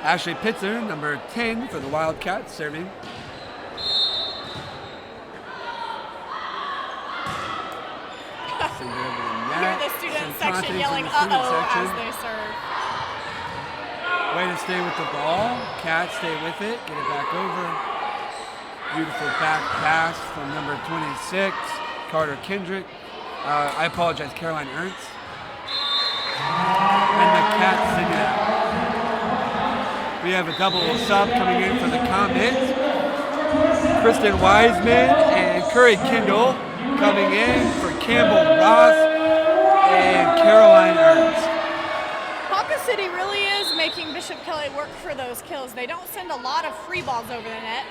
Ashley Pitzer, number 10 for the Wildcats, serving. Hear the student section yelling "uh-oh" as they serve. Way to stay with the ball. Cats stay with it, get it back over. Beautiful back pass from number 26, Carter Kendrick. I apologize, Caroline Ernst. And the Cats send it out. We we have a double sub coming in for the Comets. Kristen Wiseman and Curry Kindle coming in for Campbell Ross and Caroline Ernst. Ponca City really is making Bishop Kelly work for those kills. They don't send a lot of free balls over the net,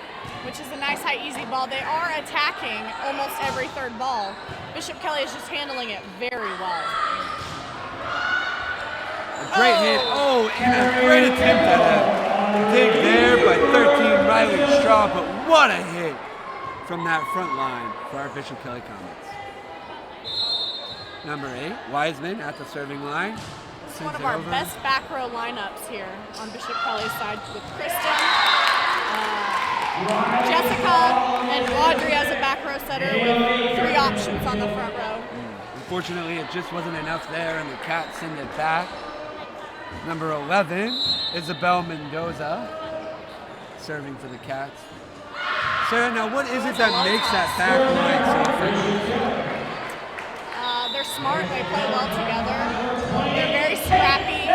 which is a nice high easy ball. They are attacking almost every third ball. Bishop Kelly is just handling it very well. A great hit. Oh, and a great attempt at a dig there by 13 Riley Straw, but what a hit from that front line for our Bishop Kelly Comets. Number 8, Wiseman at the serving line. This is one of our best back row lineups here on Bishop Kelly's side with Kristen, Jessica, and Audrey as a back row setter with 3 options on the front row. Unfortunately, it just wasn't enough there, and the Cats send it back. Number 11, Isabel Mendoza, serving for the Cats. Sarah, now what is it that makes that back line so effective? They're smart, they play well together. They're very scrappy.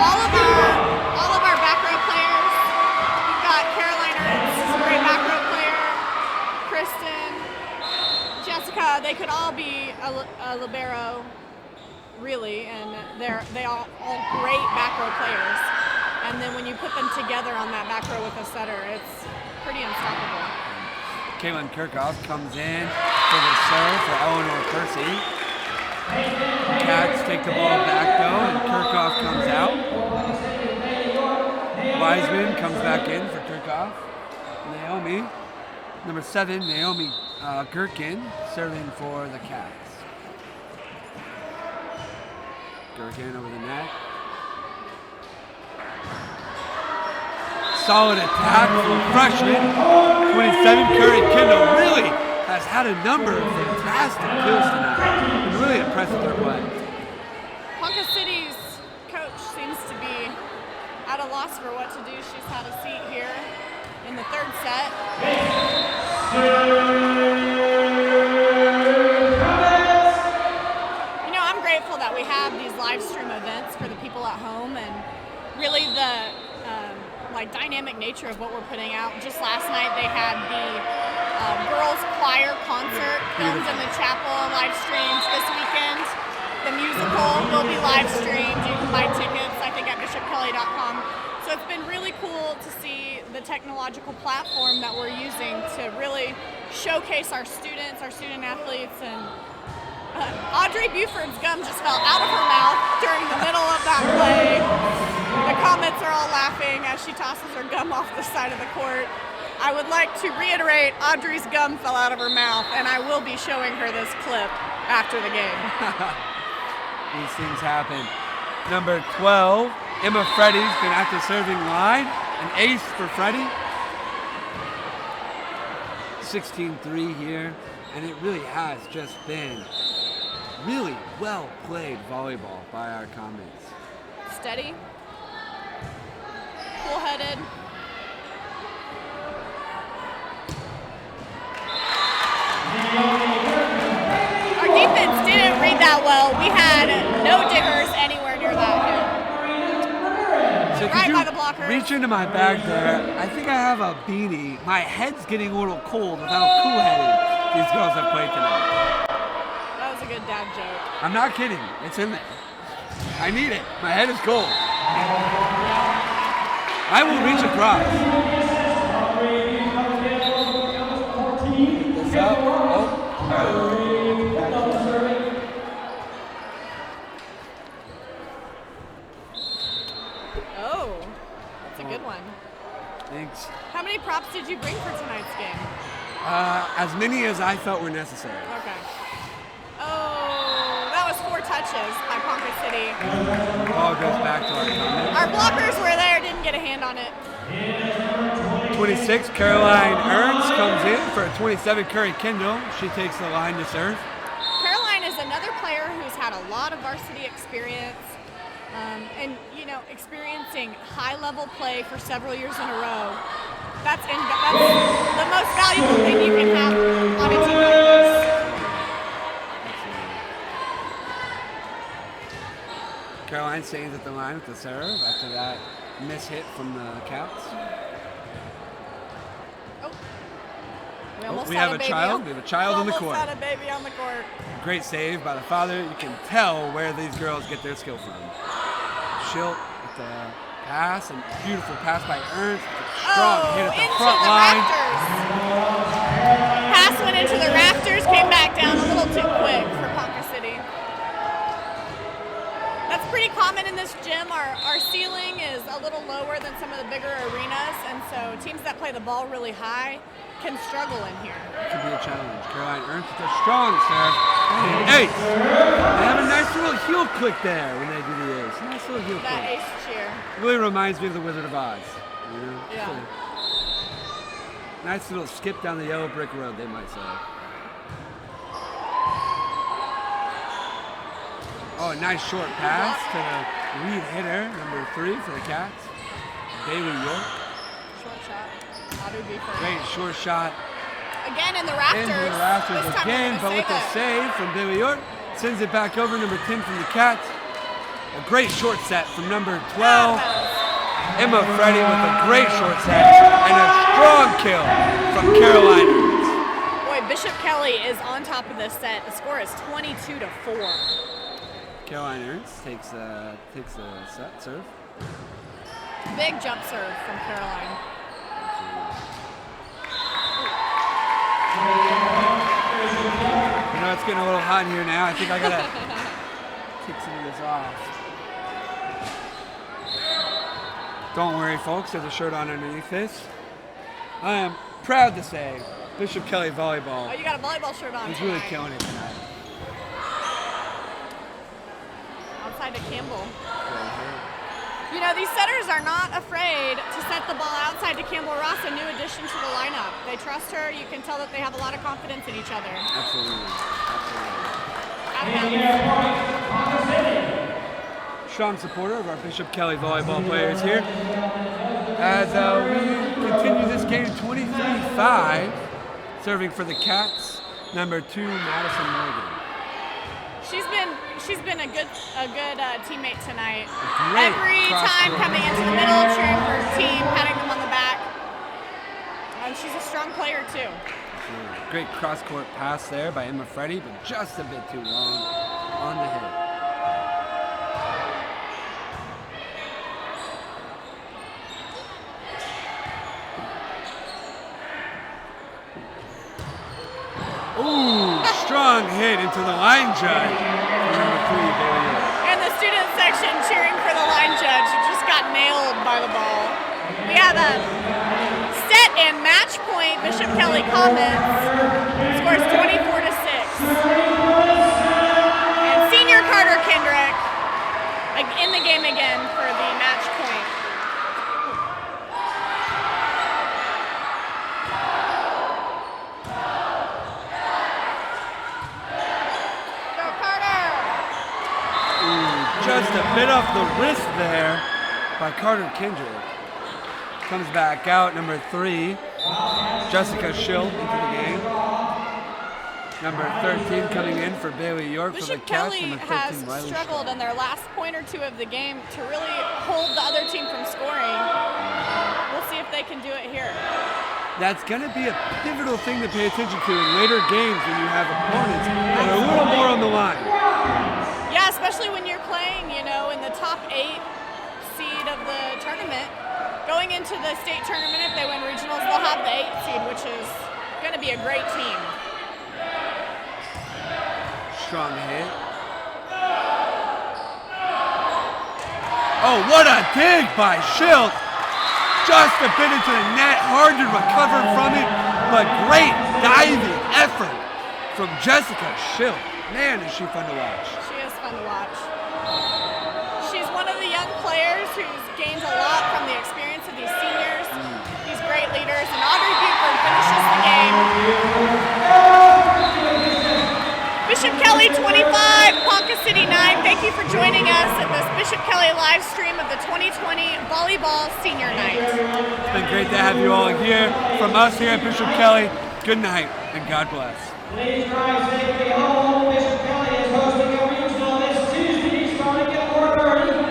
All of our back row players, we've got Caroline Ernst, a great back row player, Kristen, Jessica, they could all be a libero, really, and they are all great back row players. And then when you put them together on that back row with a setter, it's pretty unstoppable. Caitlin Kirchhoff comes in for the serve for Eleanor Percy. Cats take the ball back though, and Kirchhoff comes out. Wiseman comes back in for Kirchhoff. Naomi, number 7, Naomi Gherkin, serving for the Cats. Gherkin over the net. Solid attack from freshman, 27, Curry Kindle really has had a number of fantastic kills tonight. Been really impressed with their play. Ponca City's coach seems to be at a loss for what to do. She's had a seat here in the third set. You know, I'm grateful that we have these live stream events for the people at home, and really the dynamic nature of what we're putting out. Just last night they had the girls choir concert filmed in the chapel, live streamed. This weekend the musical will be live streamed. You can buy tickets, I think, at bishopkelly.com. So it's been really cool to see the technological platform that we're using to really showcase our students, our student athletes, and Audrey Buford's gum just fell out of her mouth during the middle of that play. The Comets are all laughing as she tosses her gum off the side of the court. I would like to reiterate, Audrey's gum fell out of her mouth, and I will be showing her this clip after the game. These things happen. Number 12, Emma Freddy's been at the serving line. An ace for Freddy. 16-3 here, and it really has just been really well played volleyball by our Comets. Steady, cool-headed. Our defense didn't read that well. We had no diggers anywhere near that hit. So right by the blocker. Reach into my bag there. I think I have a beanie. My head's getting a little cold with how cool-headed these girls have played tonight. That was a good dad joke. I'm not kidding. It's in there. I need it. My head is cold. I will reach across. This up. Oh, that's a good one. Thanks. How many props did you bring for tonight's game? As many as I felt were necessary. Okay. Oh, that was 4 touches by Ponca City. Ball goes back to our Comets. Our blockers were there, didn't get a hand on it. 26, Caroline Ernst comes in for a 27, Curry Kindle. She takes the line to serve. Caroline is another player who's had a lot of varsity experience, and experiencing high-level play for several years in a row. That's the most valuable thing you can have on a team like this. Caroline stays at the line with the serve. After that miss hit from the Cats. Oh, we have a child. We have a child on the court. Almost had a baby on the court. Great save by the father. You can tell where these girls get their skill from. Schilt with the pass, and beautiful pass by Ernst. Strong hit at the front line. Pass went into the rafters, came back down a little too quick for Ponca City. That's pretty common in this gym. Our ceiling is a little lower than some of the bigger arenas, and so teams that play the ball really high can struggle in here. It could be a challenge. Caroline Ernst with a strong serve. Ace! They have a nice little heel click there when they do the ace. Nice little heel click. That ace cheer. Really reminds me of the Wizard of Oz. You know? Yeah. Nice little skip down the yellow brick road, they might say. Oh, a nice short pass to the lead hitter, number 3 for the Cats, Bailey York. Short shot. How do we first? Great short shot. Again in the rafters. Into the rafters again, but with a save from Bailey York. Sends it back over, number 10 from the Cats. A great short set from number 12. Emma Freddy with a great short set and a strong kill from Caroline Ernst. Boy, Bishop Kelly is on top of this set. The score is 22-4. Caroline Ernst takes a set serve. Big jump serve from Caroline. You know, it's getting a little hot in here now. I think I gotta kick some of this off. Don't worry, folks, there's a shirt on underneath this. I am proud to say Bishop Kelly Volleyball Oh, you got a volleyball shirt on. is really killing it tonight. Outside to Campbell. You know, these setters are not afraid to set the ball outside to Campbell Ross, a new addition to the lineup. They trust her. You can tell that they have a lot of confidence in each other. Absolutely. Strong supporter of our Bishop Kelly volleyball players here. As we continue this game 23-5, serving for the Cats, number 2, Madison Morgan. She's been a good teammate tonight. Great Every time coming into the middle, cheering for her team, patting them on the back. And she's a strong player too. Great cross-court pass there by Emma Freddy, but just a bit too long on the hit. Ooh, strong hit into the line judge. Number 3, Bailey York. And the student section cheering for the line judge who just got nailed by the ball. We have a set and match point. Bishop Kelly comments. Scores 24-6. And senior Carter Kendrick in the game again for the match point. Just a bit off the wrist there by Carter Kendrick. Comes back out, number 3, Jessica Schilt into the game. Number 13 coming in for Bailey York for the Bishop Cats. Kelly Number 13, has Riley struggled in their last point or two of the game to really hold the other team from scoring. We'll see if they can do it here. That's going to be a pivotal thing to pay attention to in later games when you have opponents that are a little more on the line. Yeah, especially when you're playing, you know, in the top 8 seed of the tournament. Going into the state tournament, if they win regionals, they'll have the 8th seed, which is going to be a great team. Strong hit. Oh, what a dig by Schilt. Just a bit into the net, hard to recover from it, but great diving effort from Jessica Schilt. Man, is she fun to watch. She is fun to watch. She's one of the young players who's gained a lot from the experience of these seniors, these great leaders, and Audrey Buford finishes the game. Bishop Kelly 25, Ponca City 9. Thank you for joining us at this Bishop Kelly live stream of the 2020 Volleyball Senior Night. It's been great to have you all here. From us here at Bishop Kelly, good night and God bless. Please drive safely home. Bishop Kelly is hosting a regional this Tuesday starting at 4:30.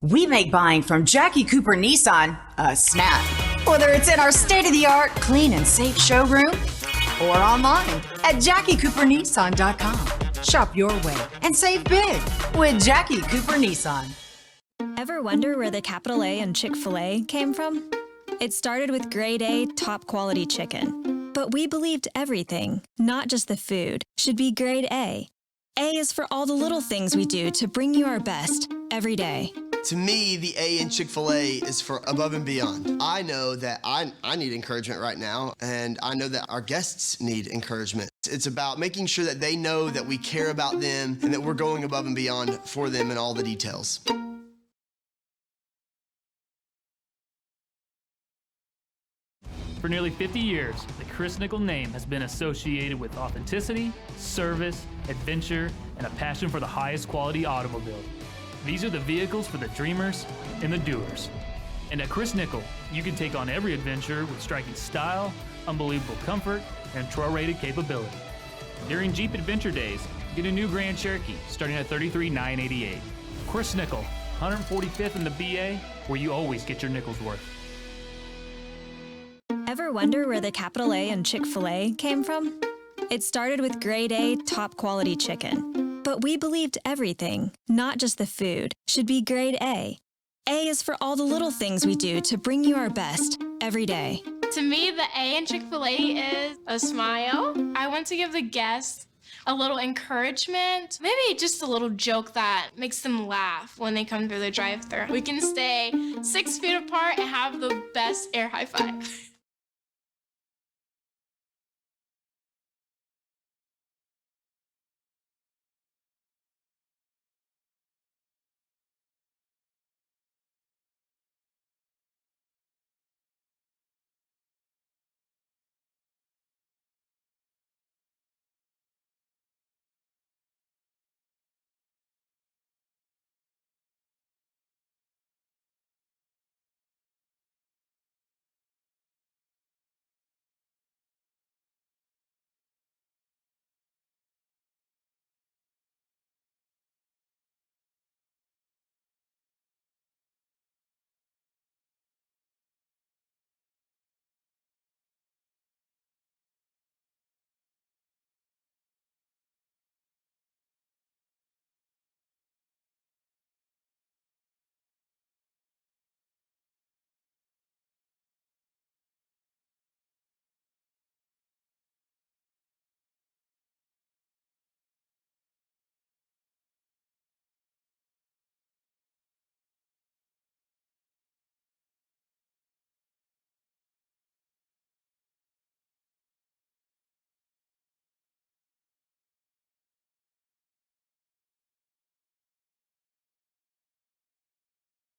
We make buying from Jackie Cooper Nissan a snap. Whether it's in our state-of-the-art, clean and safe showroom or online at JackieCooperNissan.com. Shop your way and save big with Jackie Cooper Nissan. Ever wonder where the capital A in Chick-fil-A came from? It started with grade A, top quality chicken. But we believed everything, not just the food, should be grade A. A is for all the little things we do to bring you our best every day. To me, the A in Chick-fil-A is for above and beyond. I know that I need encouragement right now, and I know that our guests need encouragement. It's about making sure that they know that we care about them and that we're going above and beyond for them in all the details. For nearly 50 years, the Chris Nickel name has been associated with authenticity, service, adventure, and a passion for the highest quality automobile. These are the vehicles for the dreamers and the doers. And at Chris Nickel, you can take on every adventure with striking style, unbelievable comfort, and trail-rated capability. During Jeep Adventure Days, get a new Grand Cherokee starting at $33,988. Chris Nickel, 145th in the BA, where you always get your nickels worth. Ever wonder where the capital A in Chick-fil-A came from? It started with grade A, top quality chicken. But we believed everything, not just the food, should be grade A. A is for all the little things we do to bring you our best every day. To me, the A in Chick-fil-A is a smile. I want to give the guests a little encouragement, maybe just a little joke that makes them laugh when they come through the drive-thru. We can stay 6 feet apart and have the best air high five.